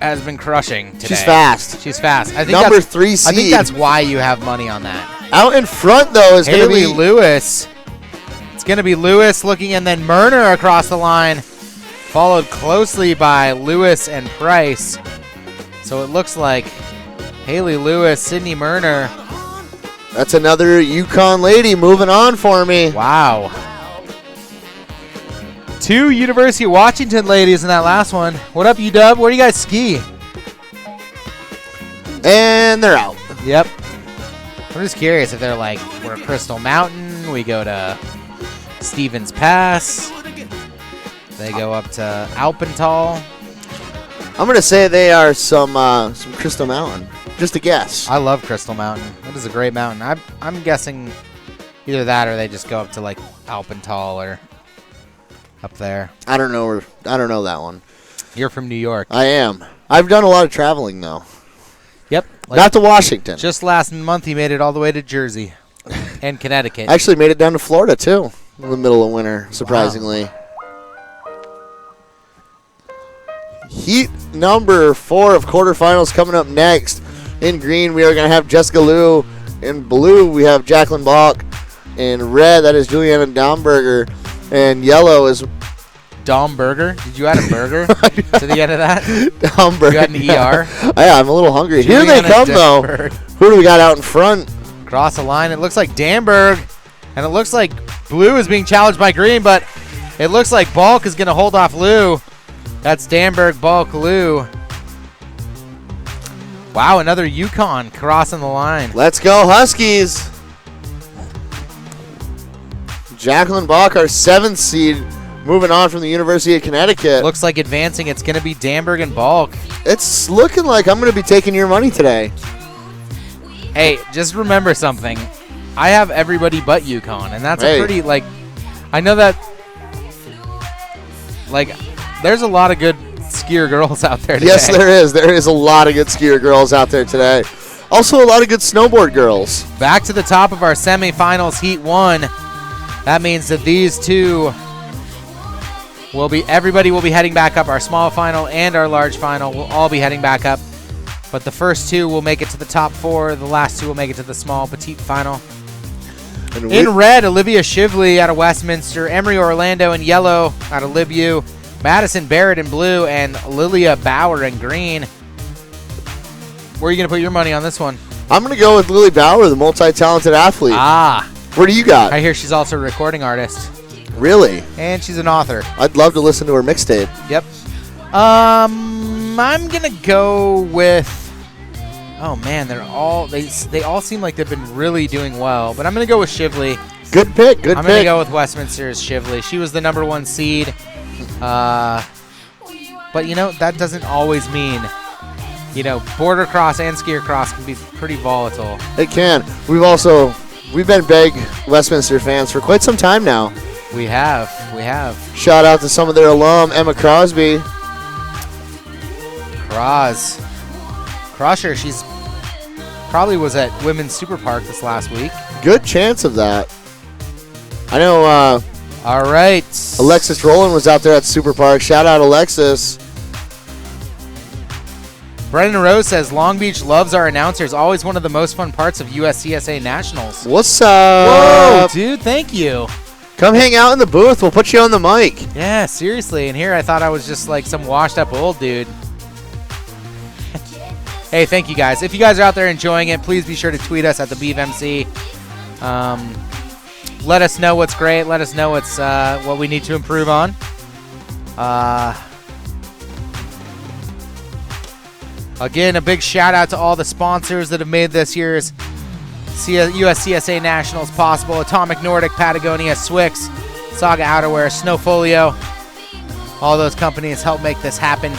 has been crushing today. She's fast. She's fast. I think Number 3 seed. I think that's why you have money on that. Out in front, though, is going to Haley be Lewis. It's going to be Lewis looking and then Murner across the line, followed closely by Lewis and Price. So it looks like Haley Lewis, Sydney Murner. That's another Yukon lady moving on for me. Wow. 2 University of Washington ladies in that last one. What up, UW? Where do you guys ski? And they're out. Yep. I'm just curious if they're like, we're Crystal Mountain, we go to Stevens Pass, they go up to Alpental. I'm going to say they are some Crystal Mountain. Just a guess. I love Crystal Mountain. It is a great mountain. I'm guessing either that or they just go up to like Alpental or up there. I don't know that one. You're from New York. I am. I've done a lot of traveling, though. Yep. Not to Washington. Just last month he made it all the way to Jersey and Connecticut. I actually made it down to Florida, too, in the middle of winter, surprisingly. Wow. Heat number 4 of quarterfinals coming up next. In green, we are going to have Jessica Liu. In blue, we have Jacqueline Bach. In red, that is Juliana Domberger. And yellow is Domberger? Did you add a burger to the end of that? Domberger. You got an ER? Yeah, I'm a little hungry. Juliana Here they come, though. Domberg. Who do we got out in front? Cross the line. It looks like Danberg. And it looks like blue is being challenged by green, but it looks like Balk is going to hold off Liu. That's Danberg, Balk, Liu. Wow, another Yukon crossing the line. Let's go, Huskies. Jacqueline Bach, our 7th seed, moving on from the University of Connecticut. Looks like advancing. It's going to be Danberg and Balk. It's looking like I'm going to be taking your money today. Hey, just remember something. I have everybody but Yukon, and that's a pretty, like, I know that, like, there's a lot of good skier girls out there today. Yes, there is. There is a lot of good skier girls out there today. Also a lot of good snowboard girls. Back to the top of our semifinals, Heat 1. That means that these two will be, everybody will be heading back up. Our small final and our large final will all be heading back up. But the first 2 will make it to the top 4. The last 2 will make it to the small petite final. In red, Olivia Shively out of Westminster. Emery Orlando in yellow out of LibU. Madison Barrett in blue and Lilia Bauer in green. Where are you going to put your money on this one? I'm going to go with Lily Bauer, the multi-talented athlete. Ah. Where do you got? I hear she's also a recording artist. Really? And she's an author. I'd love to listen to her mixtape. Yep. I'm going to go with... Oh, man, they all seem like they've been really doing well. But I'm going to go with Shively. Good pick, good pick. I'm going to go with Westminster's Shively. She was the #1 seed. But, you know, that doesn't always mean you know, border cross and skier cross can be pretty volatile. It can. We've been big Westminster fans for quite some time now. We have. Shout out to some of their alum, Emma Crosby. Crusher, she's probably was at Women's Super Park this last week. Good chance of that. I know All right. Alexis Rowland was out there at Super Park. Shout out Alexis. Brendan Rose says Long Beach loves our announcers. Always one of the most fun parts of USCSA Nationals. What's Whoa, up? dude, thank you. Come hang out in the booth. We'll put you on the mic. Yeah, seriously. And here I thought I was just like some washed up old dude. Hey, thank you guys. If you guys are out there enjoying it, please be sure to tweet us at the BeavMC. Let us know what's great. Let us know what's what we need to improve on. Again, a big shout out to all the sponsors that have made this year's USCSA Nationals possible. Atomic Nordic, Patagonia, Swix, Saga Outerwear, Snowfolio. All those companies help make this happen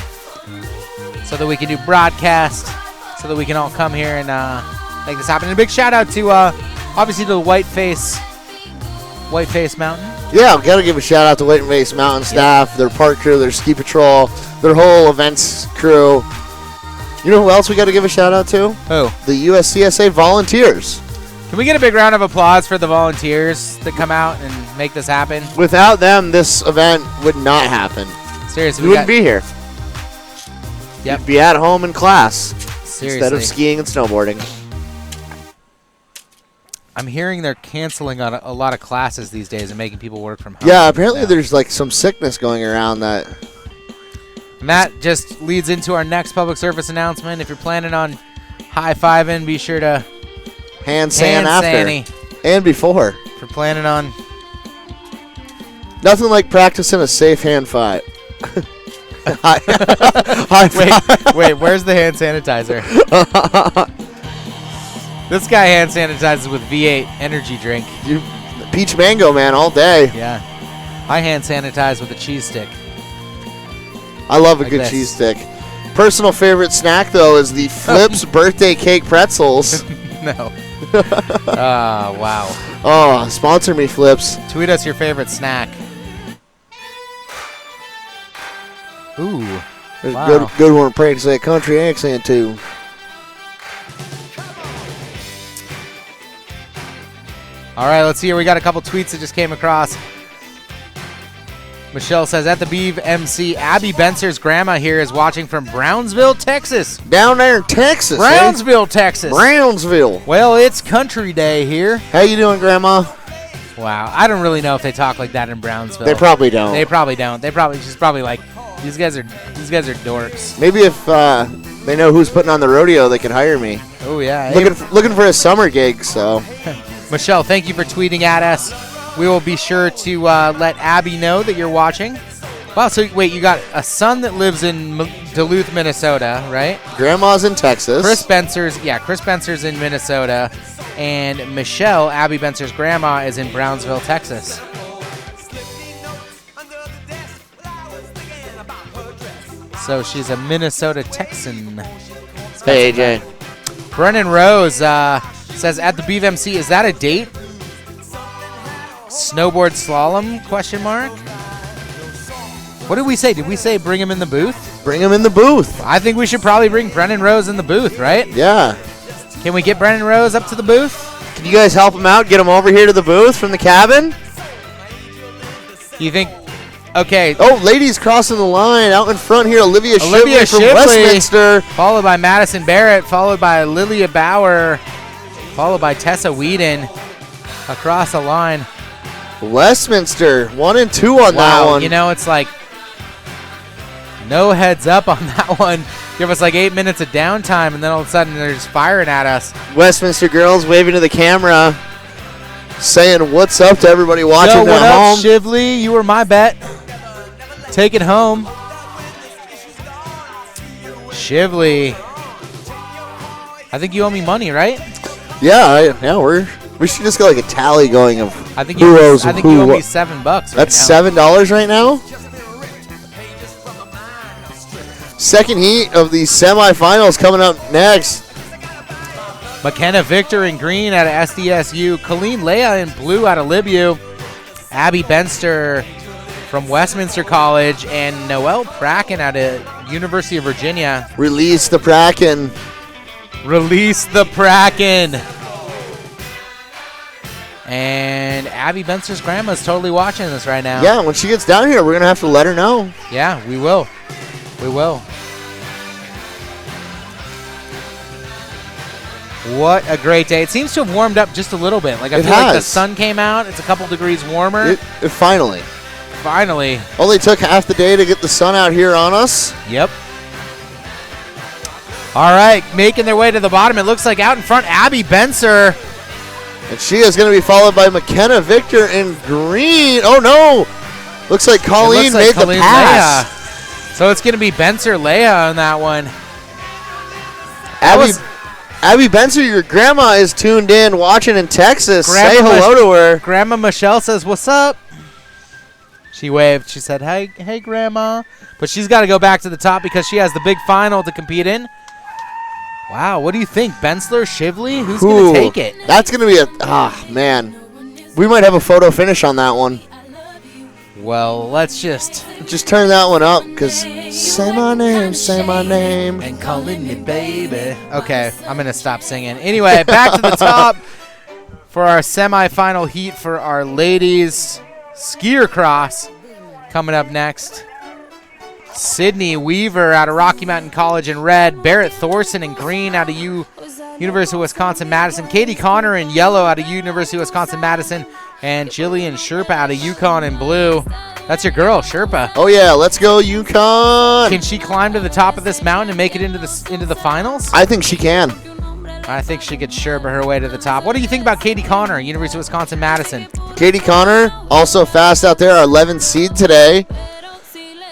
so that we can do broadcast, so that we can all come here and make this happen. And a big shout out to, obviously, to the Whiteface Mountain. Yeah, we got to give a shout out to Whiteface Mountain staff, their park crew, their ski patrol, their whole events crew. You know who else we got to give a shout out to? Who? The USCSA volunteers. Can we get a big round of applause for the volunteers that come out and make this happen? Without them, this event would not happen. Seriously, You wouldn't be here. Yep. You'd be at home in class Seriously. instead of skiing and snowboarding. I'm hearing they're canceling on a lot of classes these days and making people work from home. Yeah, apparently now. there's like some sickness going around that. And that just leads into our next public service announcement. If you're planning on high-fiving, be sure to Hand sand after. Sanny. And before. If you're planning on... Nothing like practicing a safe hand fight. High five. Wait, where's the hand sanitizer? This guy hand sanitizes with V8 energy drink. You, peach mango, man, all day. Yeah. I hand sanitize with a cheese stick. I love a Like good this. cheese stick. Personal favorite snack, though, is the Flips birthday cake pretzels. No. Wow. Oh, sponsor me, Flips. Tweet us your favorite snack. Ooh. There's Wow. a good one to practice that country accent, too. All right, let's see here. We got a couple tweets that just came across. Michelle says, at the Beav MC, Abby Benser's grandma here is watching from Brownsville, Texas. Down there in Texas, Brownsville, Texas. Brownsville. Well, it's country day here. How you doing, Grandma? Wow. I don't really know if they talk like that in Brownsville. They probably don't. They probably don't. She's probably like, these guys are dorks. Maybe if they know who's putting on the rodeo, they could hire me. Oh, yeah. Looking for a summer gig, so. Michelle, thank you for tweeting at us. We will be sure to let Abby know that you're watching. Wow, so wait, you got a son that lives in Duluth, Minnesota, right? Grandma's in Texas. Chris Spencer's in Minnesota, and Michelle, Abby Benser's grandma, is in Brownsville, Texas. So she's a Minnesota Texan. Hey, AJ. Brennan Rose says, at the Beav MC, is that a date? Snowboard slalom, question mark? What did we say? Did we say bring him in the booth? Bring him in the booth. I think we should probably bring Brennan Rose in the booth, right? Yeah. Can we get Brennan Rose up to the booth? Can you guys help him out? Get him over here to the booth from the cabin? You think? Okay. Oh, ladies crossing the line out in front here. Olivia Shipley from Shipley, Westminster. followed by Madison Barrett, followed by Lilia Bauer, followed by Tessa Whedon across the line. Westminster, 1 and 2 on that one. You know, it's like no heads up on that one. Give us like 8 minutes of downtime, and then all of a sudden they're just firing at us. Westminster girls waving to the camera, saying what's up to everybody watching Yo, at what up, home. Shively? You were my bet. Take it home. Shively. I think you owe me money, right? Yeah, we should just get like a tally going of I think who you owes I think who you owe me what. $7 right That's now. $7 right now. second heat of the semifinals coming up next. McKenna Victor in green out of SDSU. Colleen Leah in blue out of LibU. Abby Benster from Westminster College. And Noelle Pracken out of University of Virginia. Release the Pracken. Release the Pracken. And Abby Benster's grandma's totally watching this right now. Yeah, when she gets down here, we're going to have to let her know. Yeah, we will. We will. What a great day. It seems to have warmed up just a little bit. Like I feel like the sun came out. It's a couple degrees warmer. It finally. Finally. Only took half the day to get the sun out here on us. Yep. All right, making their way to the bottom. It looks like out in front, Abby Benser. And she is going to be followed by McKenna Victor in green. Oh, no. Looks like Colleen made the pass. Leia. So it's going to be Benser Leia on that one. Abby Benser, your grandma is tuned in, watching in Texas. Say hello to her. Grandma Michelle says, "What's up?" She waved. She said, hey, Grandma. But she's got to go back to the top because she has the big final to compete in. Wow, what do you think? Bensler, Shively? Who's going to take it? That's going to be man. We might have a photo finish on that one. Well, let's just turn that one up because say my name. And calling me baby. Okay, I'm going to stop singing. Anyway, back to the top for our semifinal heat for our ladies skier cross coming up next. Sydney Weaver out of Rocky Mountain College in red. Barrett Thorson in green out of University of Wisconsin-Madison. Katie Connor in yellow out of University of Wisconsin-Madison. And Jillian Sherpa out of UConn in blue. That's your girl, Sherpa. Oh, yeah. Let's go, UConn. Can she climb to the top of this mountain and make it into the finals? I think she can. I think she could Sherpa her way to the top. What do you think about Katie Connor, University of Wisconsin-Madison? Katie Connor, also fast out there, our 11th seed today.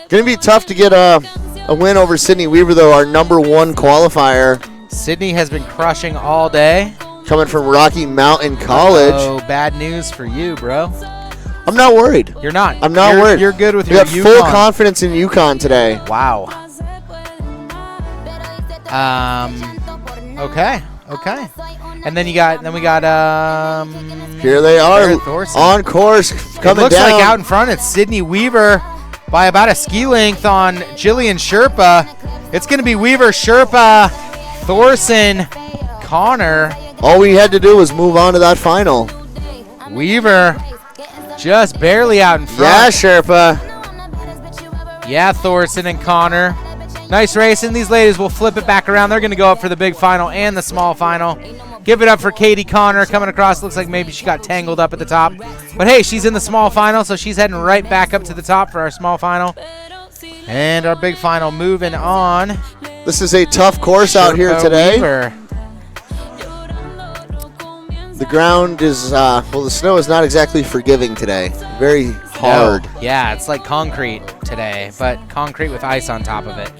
Going to be tough to get a win over Sydney Weaver, though, our number one qualifier. Sydney has been crushing all day. Coming from Rocky Mountain College. Oh, bad news for you, bro. I'm not worried. You're not. I'm not worried. You're good with we your have UConn. Full confidence in UConn today. Wow. Okay. And then we got here they are on course coming down. It looks like out in front it's Sydney Weaver by about a ski length on Jillian Sherpa. It's going to be Weaver, Sherpa, Thorson, Connor. All we had to do was move on to that final. Weaver just barely out in front. Yeah, Sherpa. Yeah, Thorson and Connor. Nice racing. These ladies will flip it back around. They're going to go up for the big final and the small final. Give it up for Katie Connor coming across. Looks like maybe she got tangled up at the top. But, hey, she's in the small final, so she's heading right back up to the top for our small final. And our big final moving on. This is a tough course out here today. Weaver. The ground is, the snow is not exactly forgiving today. Very hard. No. Yeah, it's like concrete today, but concrete with ice on top of it.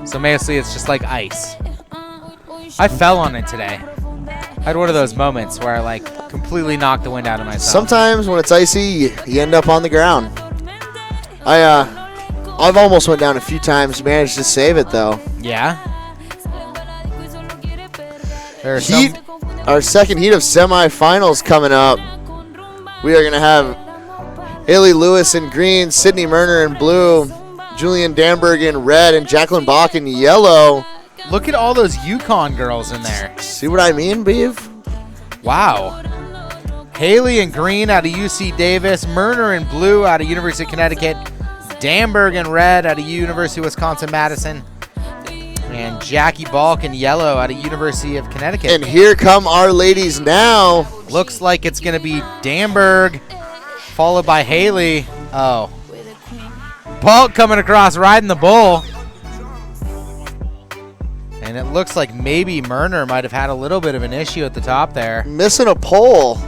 So mostly it's just like ice. I fell on it today. I had one of those moments where I like completely knocked the wind out of myself. Sometimes when it's icy, you end up on the ground. I've almost went down a few times, managed to save it though. Yeah. Our second heat of semifinals coming up. We are going to have Haley Lewis in green, Sydney Merner in blue, Julian Danberg in red, and Jacqueline Bach in yellow. Look at all those UConn girls in there. See what I mean, Beav? Wow. Haley in green out of UC Davis, Merner in blue out of University of Connecticut, Danberg in red out of University of Wisconsin-Madison, and Jackie Balk in yellow out of University of Connecticut. And here come our ladies now. Looks like it's going to be Danberg, followed by Haley. Oh. Balk coming across, riding the bull. And it looks like maybe Merner might have had a little bit of an issue at the top there. Missing a pole.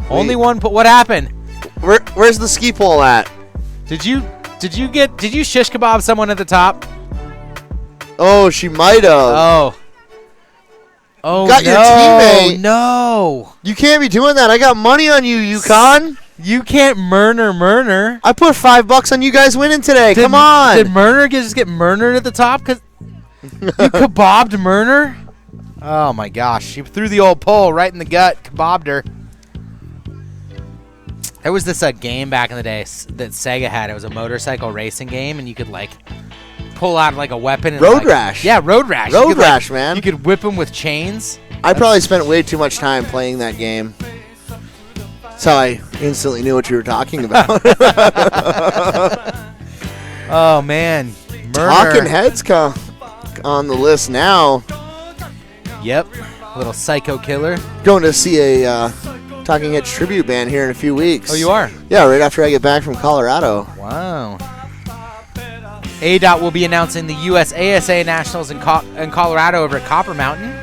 Only one. What happened? Where's the ski pole at? Did you shish kebab someone at the top? Oh, she might have. Oh, got no, your teammate. No. You can't be doing that. I got money on you, UConn. You can't murner. I put $5 on you guys winning today. Come on. Did Murner just get murdered at the top? Cause you kebabbed Murner? Oh my gosh. She threw the old pole right in the gut. Kebabbed her. There was this game back in the day that Sega had. It was a motorcycle racing game, and you could like pull out like a weapon. And, Road Rash. Yeah, Road Rash. Road Rash, man. You could whip them with chains. I probably spent way too much time playing that game. That's how I instantly knew what you were talking about. Oh man, Murner. Talking Heads on the list now. Yep, little psycho killer. Going to see a Talking Heads tribute band here in a few weeks. Oh, you are? Yeah, right after I get back from Colorado. Wow. ADOT will be announcing the USASA Nationals in Colorado over at Copper Mountain.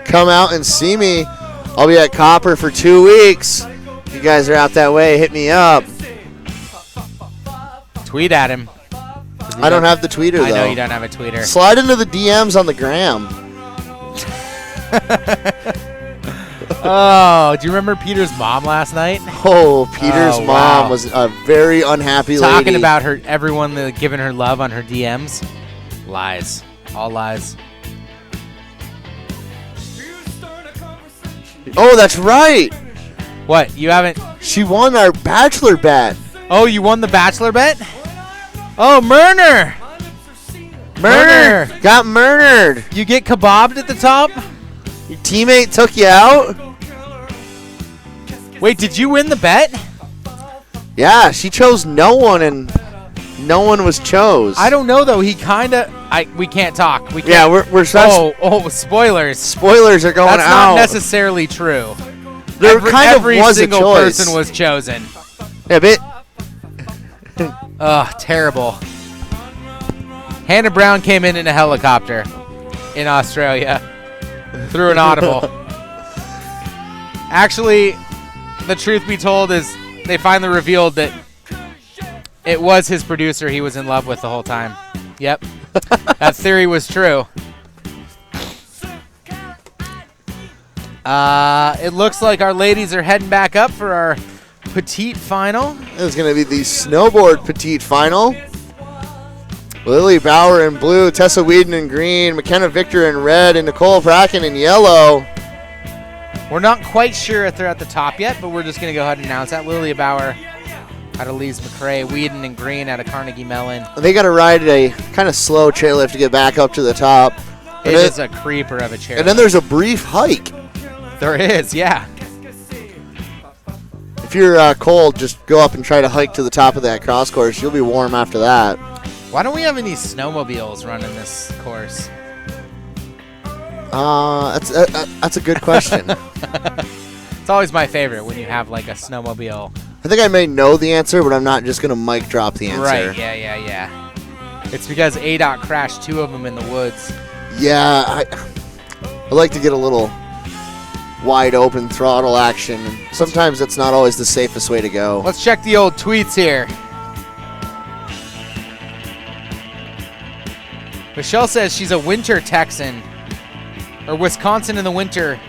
Come out and see me. I'll be at Copper for 2 weeks. If you guys are out that way, hit me up. Tweet at him. I don't have the tweeter, though. I know you don't have a tweeter. Slide into the DMs on the gram. Oh, do you remember Peter's mom last night? Oh, Peter's mom wow. was a very unhappy lady. Talking about everyone giving her love on her DMs. Lies. All lies. Oh, that's right. What? You haven't... She won our Bachelor bet. Oh, you won the Bachelor bet? Oh, Murner. Got murdered. You get kebabbed at the top? Your teammate took you out? Wait, did you win the bet? Yeah, she chose no one, and no one was chose. I don't know, though. He kind of... We can't talk. We can't. Yeah, we're spoilers. Spoilers are going out. That's not necessarily true. There Every was a single choice. person was chosen. Yeah, but Ugh, terrible. Hannah Brown came in a helicopter in Australia through an audible. Actually, the truth be told is they finally revealed that it was his producer he was in love with the whole time. Yep. That theory was true. It looks like our ladies are heading back up for our petite final. it's going to be the snowboard petite final. Lily Bauer in blue, Tessa Whedon in green, McKenna Victor in red, and Nicole Bracken in yellow. We're not quite sure if they're at the top yet, but we're just going to go ahead and announce that. Lily Bauer out of Lee's McRae, Whedon in green out of Carnegie Mellon. They got to ride a kind of slow chairlift to get back up to the top. It is a creeper of a chair. And then there's a brief hike. There is, yeah. If you're cold, just go up and try to hike to the top of that cross course. You'll be warm after that. Why don't we have any snowmobiles running this course? That's a good question. It's always my favorite when you have like a snowmobile. I think I may know the answer, but I'm not just going to mic drop the answer. Right, yeah. It's because ADOT crashed 2 of them in the woods. Yeah, I like to get a little wide open throttle action. Sometimes that's not always the safest way to go. Let's check the old tweets here. Michelle says she's a winter Texan. Or Wisconsin in the winter.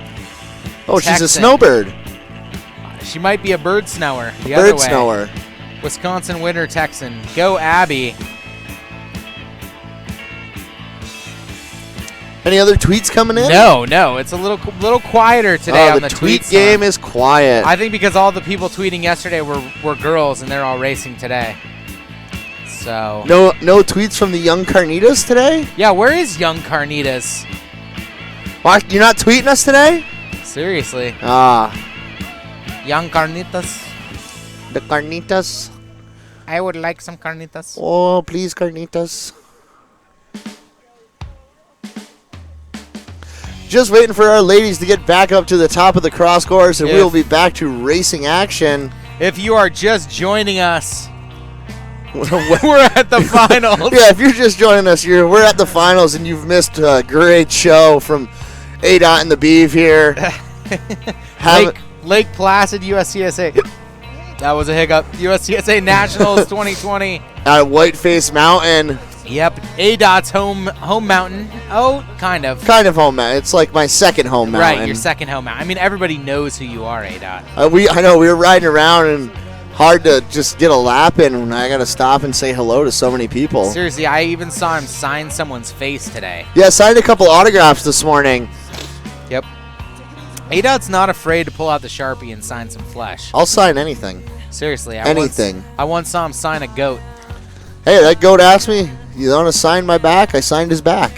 Oh, she's a Texan. snowbird. She might be a bird snower. The other Bird way. snower. Wisconsin winter Texan. Go Abby. Any other tweets coming in? No. It's a little quieter today on the tweet tweets. game is quiet. I think because all the people tweeting yesterday were girls and they're all racing today. So No tweets from the young Carnitas today? yeah, where is young Carnitas? What? You're not tweeting us today? Seriously, young Carnitas. The Carnitas. I would like some Carnitas. Oh, please, Carnitas. Just waiting for our ladies to get back up to the top of the cross course, and we'll be back to racing action. If you are just joining us, we're at the finals. Yeah, if you're just joining us, we're at the finals, and you've missed a great show from ADOT and the Beeve here. Lake Placid, USCSA. That was a hiccup. USCSA Nationals 2020. At Whiteface Mountain. Yep, ADOT's home mountain. Oh, kind of. Kind of home mountain. It's like my second home mountain. Right, your second home mountain. I mean, everybody knows who you are, ADOT. I know, we were riding around, and hard to just get a lap in when I got to stop and say hello to so many people. Seriously, I even saw him sign someone's face today. Yeah, signed a couple autographs this morning. Yep. A-Dot's not afraid to pull out the Sharpie and sign some flesh. I'll sign anything. Seriously. Anything. I once saw him sign a goat. Hey, that goat asked me, you want to sign my back? I signed his back.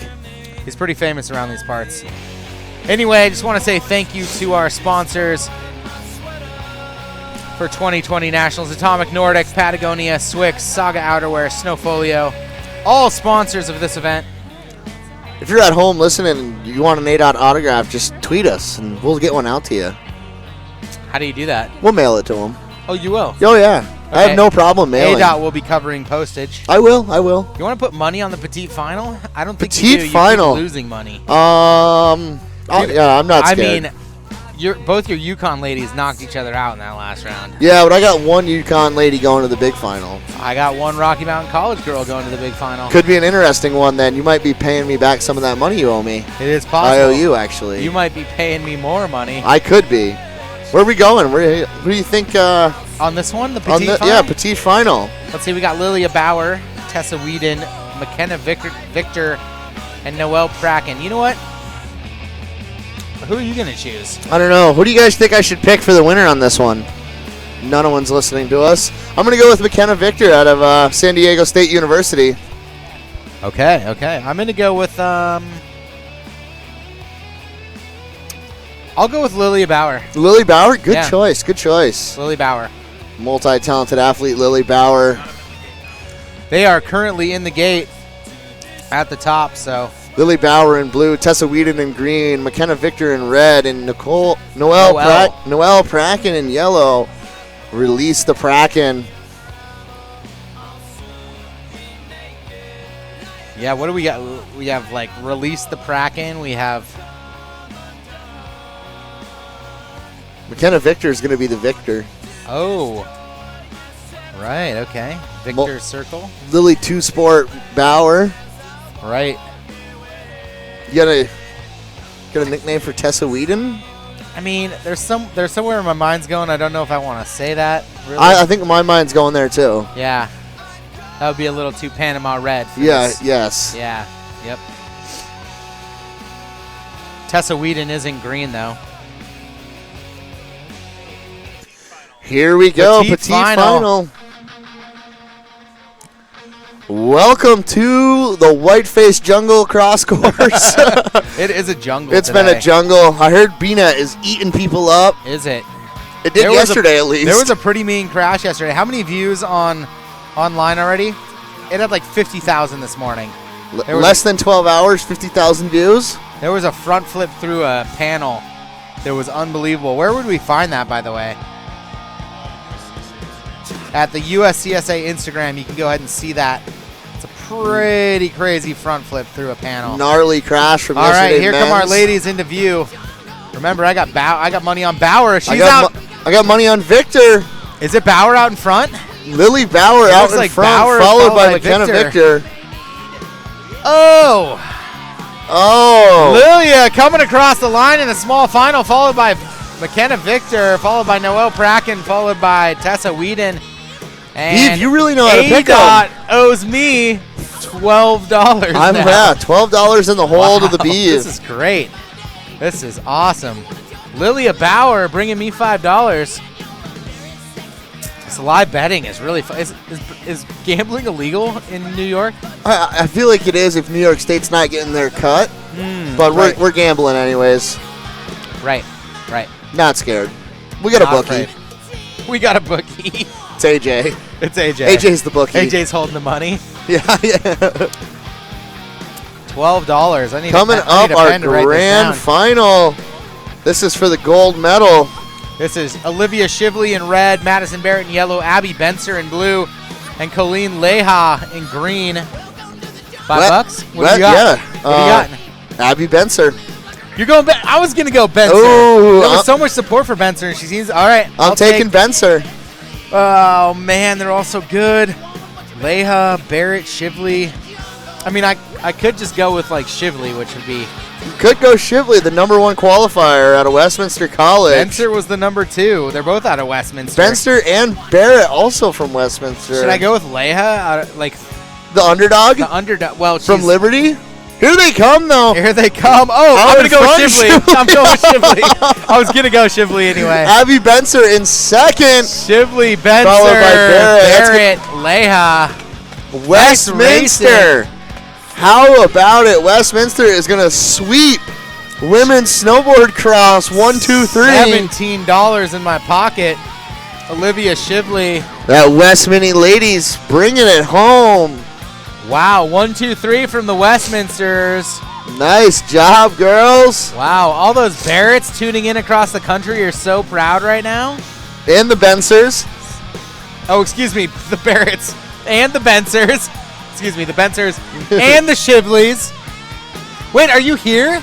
He's pretty famous around these parts. Anyway, I just want to say thank you to our sponsors for 2020 Nationals: Atomic Nordic, Patagonia, Swix, Saga Outerwear, Snowfolio. All sponsors of this event. If you're at home listening and you want an A-Dot autograph, just tweet us and we'll get one out to you. How do you do that? We'll mail it to them. Oh, you will? Oh, yeah. I Okay. have no problem mailing. A-Dot will be covering postage. I will. You want to put money on the petite final? I don't think Petite you do. final. You keep losing money. Yeah, I'm not scared. I mean, both your Yukon ladies knocked each other out in that last round. Yeah, but I got one Yukon lady going to the big final. I got one Rocky Mountain College girl going to the big final. Could be an interesting one then. You might be paying me back some of that money you owe me. It is I possible. owe you, actually. You might be paying me more money. I could be. Where are we going? Who do you think? On this one, the petite final? Yeah, petite final. Let's see, we got Lilia Bauer, Tessa Whedon, McKenna Victor, and Noelle Pracken. You know what? Who are you going to choose? I don't know. Who do you guys think I should pick for the winner on this one? None of one's listening to us. I'm going to go with McKenna Victor out of San Diego State University. Okay. I'm going to go with, I'll go with Lilia Bauer. Lily Bauer? Good Yeah. choice. Lily Bauer. Multi-talented athlete, Lily Bauer. They are currently in the gate at the top, so. Lily Bauer in blue, Tessa Whedon in green, McKenna Victor in red, and Noelle Pracken in yellow. Release the Pracken. Yeah, what do we got? We have, like, Release the Pracken. We have McKenna Victor is going to be the victor. Oh. Right, okay. Victor Circle. Lily Two Sport Bauer. Right. You got a nickname for Tessa Whedon? I mean, there's somewhere my mind's going. I don't know if I want to say that. Really. I think my mind's going there too. Yeah. That would be a little too Panama red. For Yeah, this. yes. Yeah. Yep. Tessa Whedon is in green though. Here we go, Petite petite final. final. Welcome to the Whiteface Jungle Cross Course. It is a jungle. It's today. been a jungle. I heard Bina is eating people up. Is it? It did yesterday at least. There was a pretty mean crash yesterday. How many views online already? It had like 50,000 this morning. Less than 12 hours, 50,000 views. There was a front flip through a panel. That was unbelievable. Where would we find that, by the way? At the USCSA Instagram, you can go ahead and see that. It's a pretty crazy front flip through a panel. Gnarly crash from All yesterday. right, here come our men's. ladies into view. Remember, I got money on Bauer. She's I out. got money on Victor. Is it Bauer out in front? Lily Bauer It out looks in like front, Bauer followed followed by by McKenna Victor. Victor. Oh! Oh! Lilia coming across the line in a small final, followed by McKenna Victor, followed by Noelle Pracken, followed by Tessa Whedon. And Eve, you really know how to pick A-Dot them. owes me $12 I'm now. $12 in the hole to the Wow, Beeve. This is great. This is awesome. Lilia Bauer bringing me $5. This live betting is really fun. Is gambling illegal in New York? I feel like it is if New York State's not getting their cut, but right. we're gambling anyways. Right. Not scared. We got a Not bookie. afraid. We got a bookie. It's AJ. It's AJ. AJ's the bookie. AJ's holding the money. Yeah. $12. I need Coming I need up, a our pen to write this grand down. final. This is for the gold medal. This is Olivia Shively in red, Madison Barrett in yellow, Abby Benser in blue, and Colleen Leha in green. $5? What do you got? Yeah. What do you got? Abby Benser. You're going. I was gonna go Benser. Ooh, there was so much support for Benser, and she seems all right. I'm taking Benser. Oh man, they're all so good. Leha, Barrett, Shively. I mean, I could just go with like Shively, which would be. You could go Shively, the #1 qualifier out of Westminster College. Spencer was the #2. They're both out of Westminster. Spencer and Barrett also from Westminster. Should I go with Leha? Like the underdog? the underdog. Well, from she's- Liberty? Here they come, though. Here they come. Oh, I'm going to go with Shively. I'm going with Shively. I was going to go Shively anyway. Abby Benser in second. Shively, Benser, Followed by Barrett, Leha. Westminster. How about it? Westminster is going to sweep women's snowboard cross 1, 2, 3. $17 in my pocket. Olivia Shively. That West Mini ladies bringing it home. Wow, 1, 2, 3 from the Westminsters. Nice job, girls. Wow, all those Barretts tuning in across the country are so proud right now. And the Bensers. Oh, excuse me, the Barretts and the Bensers. Excuse me, the Bensers and the Shivleys. Wait, are you here?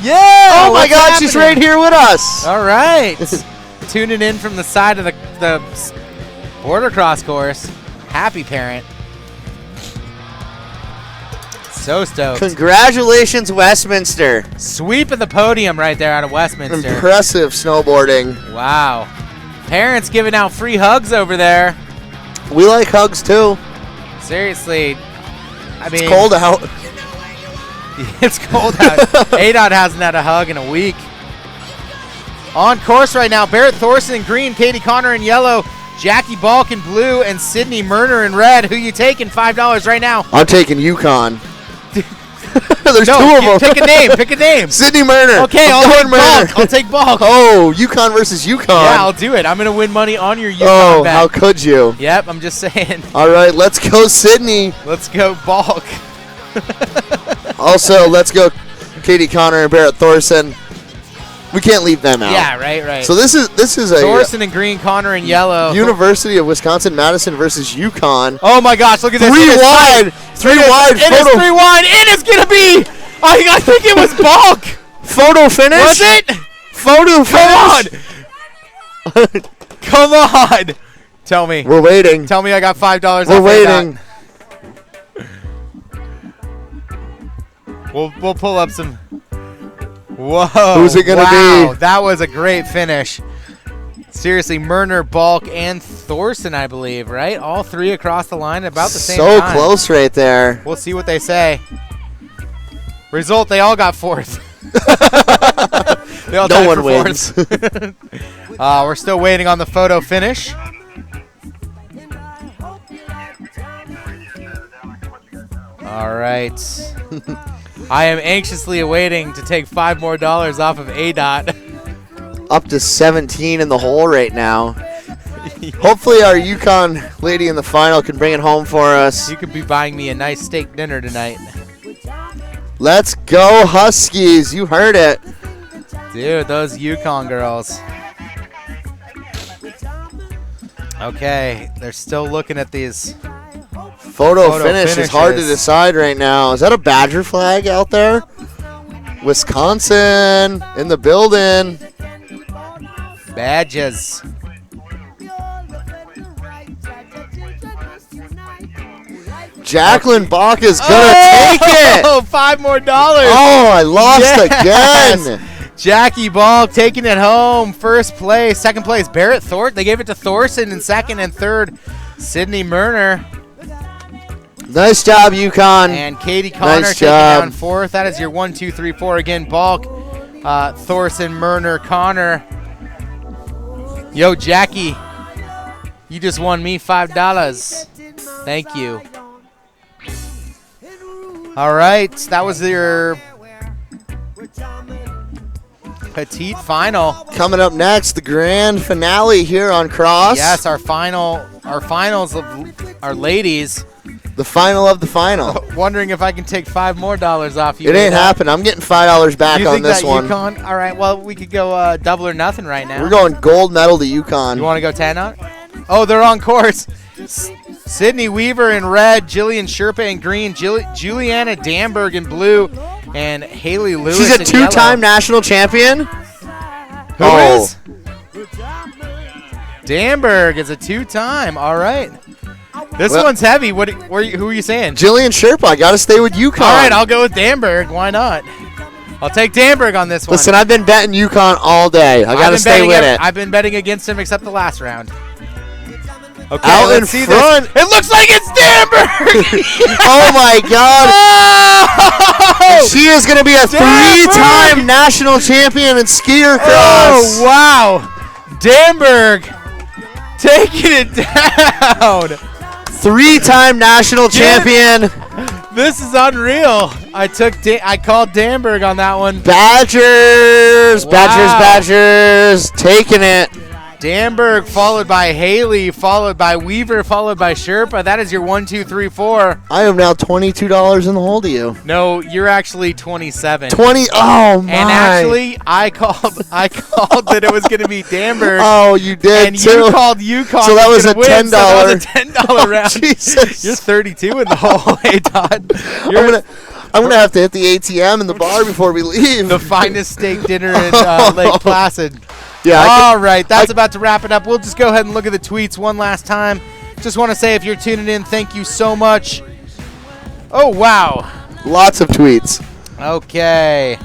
Yeah. Oh my what's God, she's happening? right here with us. All right. Tuning in from the side of the border cross course. Happy parent. So stoked. Congratulations, Westminster. Sweep of the podium right there out of Westminster. Impressive snowboarding. Wow. Parents giving out free hugs over there. We like hugs too. Seriously. I mean, It's cold out. It's cold out. ADOT hasn't had a hug in a week. On course right now, Barrett Thorson in green, Katie Connor in yellow, Jackie Balk in blue, and Sydney Murner in red. Who you taking? $5 right now. I'm taking Yukon. There's No, two of them. pick a name. Pick a name. Sydney Murner. Okay, I'm I'll take going Murner. Balk. I'll take Balk. Oh, Yukon versus Yukon. Yeah, I'll do it. I'm going to win money on your Yukon Oh, bet. how could you? Yep, I'm just saying. All right, let's go Sydney. Let's go Balk. Also, let's go Katie Connor and Barrett Thorson. We can't leave them out. Yeah, right. So this is a Thorson in green, Connor in yellow. University of Wisconsin-Madison versus Yukon. Oh my gosh, look at this. Three It is wide. tight. Three It is- wide. It is 3 wide. It is going to be. I think it was Balk. Photo finish. Was it? Photo finish. Come on. Come on. Tell me. We're waiting. Tell me I got $5 We're off waiting. We'll pull up some. Whoa. Who's it gonna wow, be? That was a great finish. Seriously, Murner, Balk, and Thorson, I believe, right? All three across the line at about the same So time. close right there. We'll see what they say. Result, they all got fourth. They all No tied one for wins. fourth. We're still waiting on the photo finish. All right. I am anxiously awaiting to take $5 more off of ADOT. Up to 17 in the hole right now. Hopefully our Yukon lady in the final can bring it home for us. You could be buying me a nice steak dinner tonight. Let's go Huskies. You heard it. Dude, those Yukon girls. Okay, they're still looking at these. Photo finish is hard to finishes. decide right now. Is that a Badger flag out there? Wisconsin in the building. Badges. Jacqueline Bach is going to take it. Oh, $5 more. Oh, I lost Yes. again. Jackie Ball taking it home. First place. Second place, Barrett Thornton. They gave it to Thorson in second and third. Sydney Murner. Nice job, Yukon. And Katie Connor Nice taking job. down fourth. That is your 1, 2, 3, 4. Again, Balk, Thorson, Murner, Connor. Yo, Jackie, you just won me $5. Thank you. All right, that was your petite final. Coming up next, the grand finale here on Cross. Yes, our finals of our ladies. The final of the final. Wondering if I can take $5 more off you. It ain't happening. I'm getting $5 back You on think this that one. Yukon? All right, well, we could go double or nothing right now. We're going gold medal to Yukon. You want to go 10 on? Oh, they're on course. Sydney Weaver in red, Jillian Sherpa in green, Juliana Danberg in blue, and Haley Lewis She's a in two-time yellow. national champion. Who Oh. is? Danberg is a two-time. All right. This one's heavy. Who are you saying? Jillian Sherpa. I got to stay with UConn. All right, I'll go with Danberg. Why not? I'll take Danberg on this one. Listen, I've been betting UConn all day. I got to stay with it. I've been betting against him except the last round. Okay, out in let's see front. This. It looks like it's Danberg. Oh my God! Oh! She is going to be a three-time national champion in skier cross. Oh wow, Danberg taking it down. Three-time national champion. This is unreal. I called Danberg on that one. Badgers, Wow. Badgers, taking it. Danberg followed by Haley, followed by Weaver, followed by Sherpa. That is your 1, 2, 3, 4. I am now $22 in the hole to you. No, you're actually 27. 20. Oh my! And actually, I called that it was going to be Danberg. Oh, you did and too. you called UConn. So that was a $10. So that was a $10 round. Jesus. You're 32 in the hole. Hey, Todd. I'm gonna have to hit the ATM in the bar before we leave. The finest steak dinner in Lake Placid. Yeah. All right, that's about to wrap it up. We'll just go ahead and look at the tweets one last time. Just want to say, if you're tuning in, thank you so much. Oh, wow. Lots of tweets. Okay.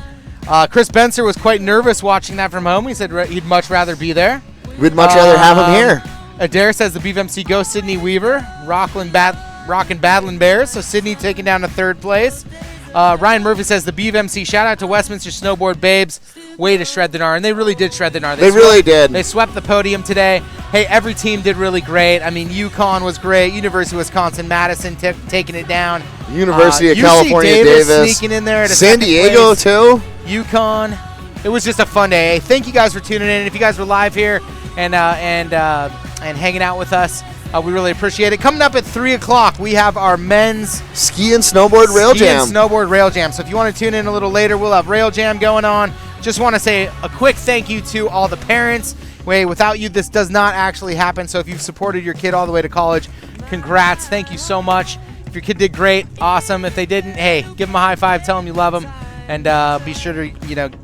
Chris Benser was quite nervous watching that from home. He said he'd much rather be there. We'd much rather have him here. Adair says the BVMC go Sydney Weaver. Rockin' Badland Bears. So Sydney taking down to third place. Ryan Murphy says the BVMC shout out to Westminster Snowboard Babes. Way to shred the Nar. And they really did shred the Nar. They really did. They swept the podium today. Hey, every team did really great. I mean, UConn was great. University of Wisconsin-Madison taking it down. University of UC California Davis Davis. sneaking in there. To San Diego place. too. UConn. It was just a fun day. Hey, thank you guys for tuning in. If you guys were live here and hanging out with us, we really appreciate it. Coming up at 3 o'clock, we have our men's Ski and Snowboard Rail Jam. Snowboard Rail Jam. So if you want to tune in a little later, we'll have Rail Jam going on. Just want to say a quick thank you to all the parents. Without you, this does not actually happen. So if you've supported your kid all the way to college, congrats. Thank you so much. If your kid did great, awesome. If they didn't, hey, give them a high five. Tell them you love them. And be sure to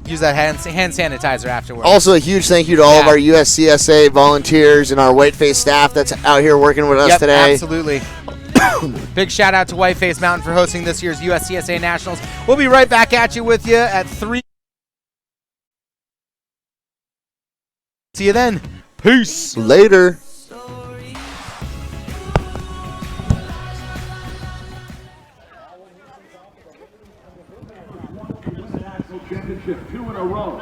use that hand sanitizer afterwards. Also, a huge thank you to all of our USCSA volunteers and our Whiteface staff that's out here working with us today. Absolutely. Big shout out to Whiteface Mountain for hosting this year's USCSA Nationals. We'll be right back at you with you at 3. See you then. Peace. Later. Championship 2 in a row.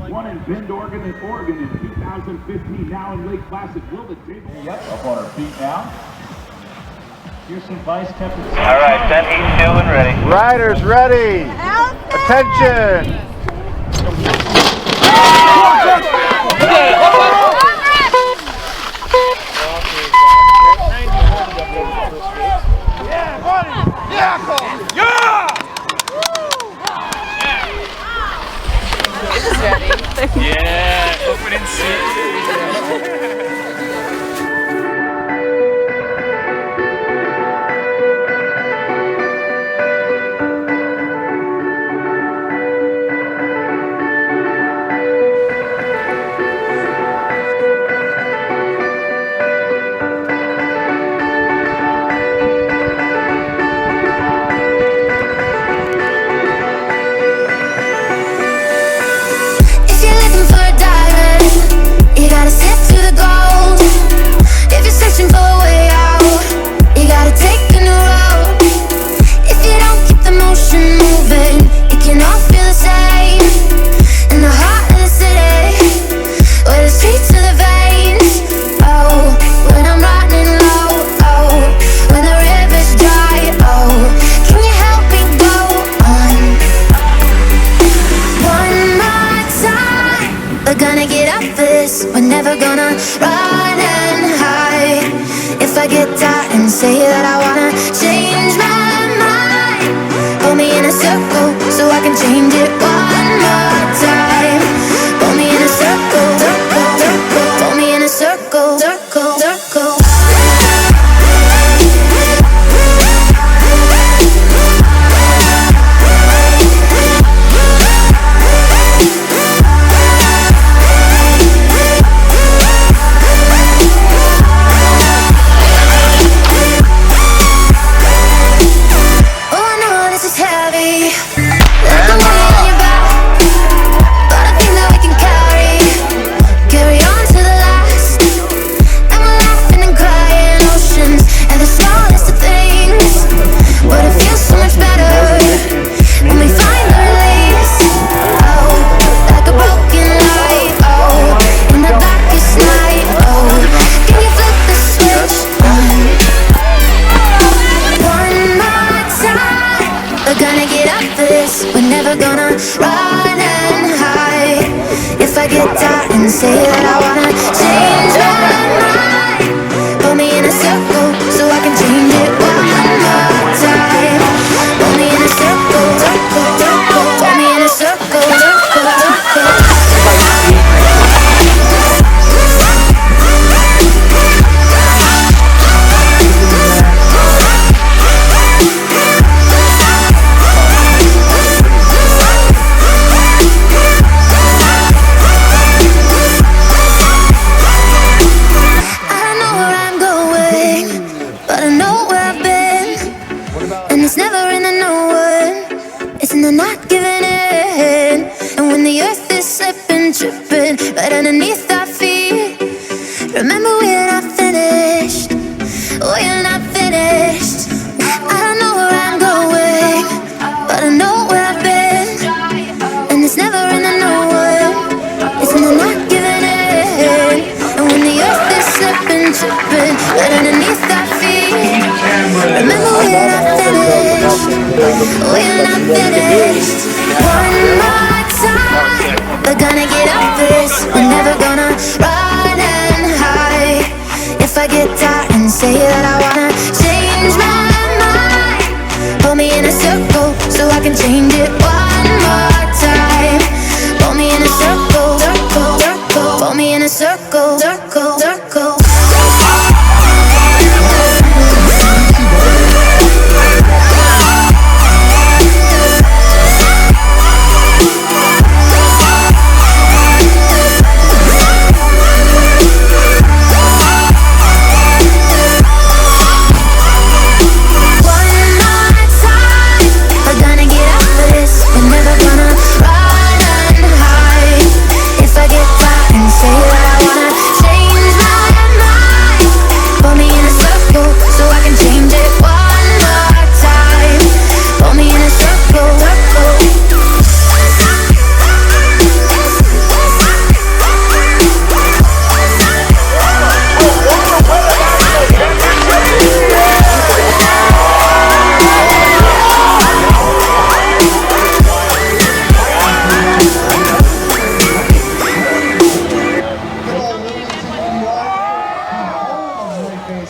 One in Bend, Oregon, and Oregon in 2015. Now in Lake Placid. Will the table? Yep, up on our feet now. Here's some vice captain. All right, 10 heat 2 and ready. Riders ready. Attention. Yeah, opening seat. We're never gonna run and hide. If I get tired and say that I wanna change my mind, pull me in a circle so I can change it one more time. Pull me in a circle, circle, circle. Pull me in a circle, circle, circle. and say that I wanna change my mind. Put me in a circle so I can change it one more time. Put me in a circle, circle, circle. Put me in a circle, circle, circle. It's never in the knowing, it's in the not giving in. And when the earth is slipping, tripping right underneath our feet, remember we're not finished, we're not finished. I don't know where I'm going, but I know where I've been. And it's never in the knowing, it's in the not giving in. And when the earth is slipping, tripping right underneath our feet, remember we're not finished, we're not finished. One more time, we're gonna get up this. We're never gonna run and hide. If I get tired and say that I wanna change my mind, put me in a circle so I can change it one more time. Put me in a circle, circle, circle. Put me in a circle, circle, circle.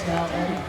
Now.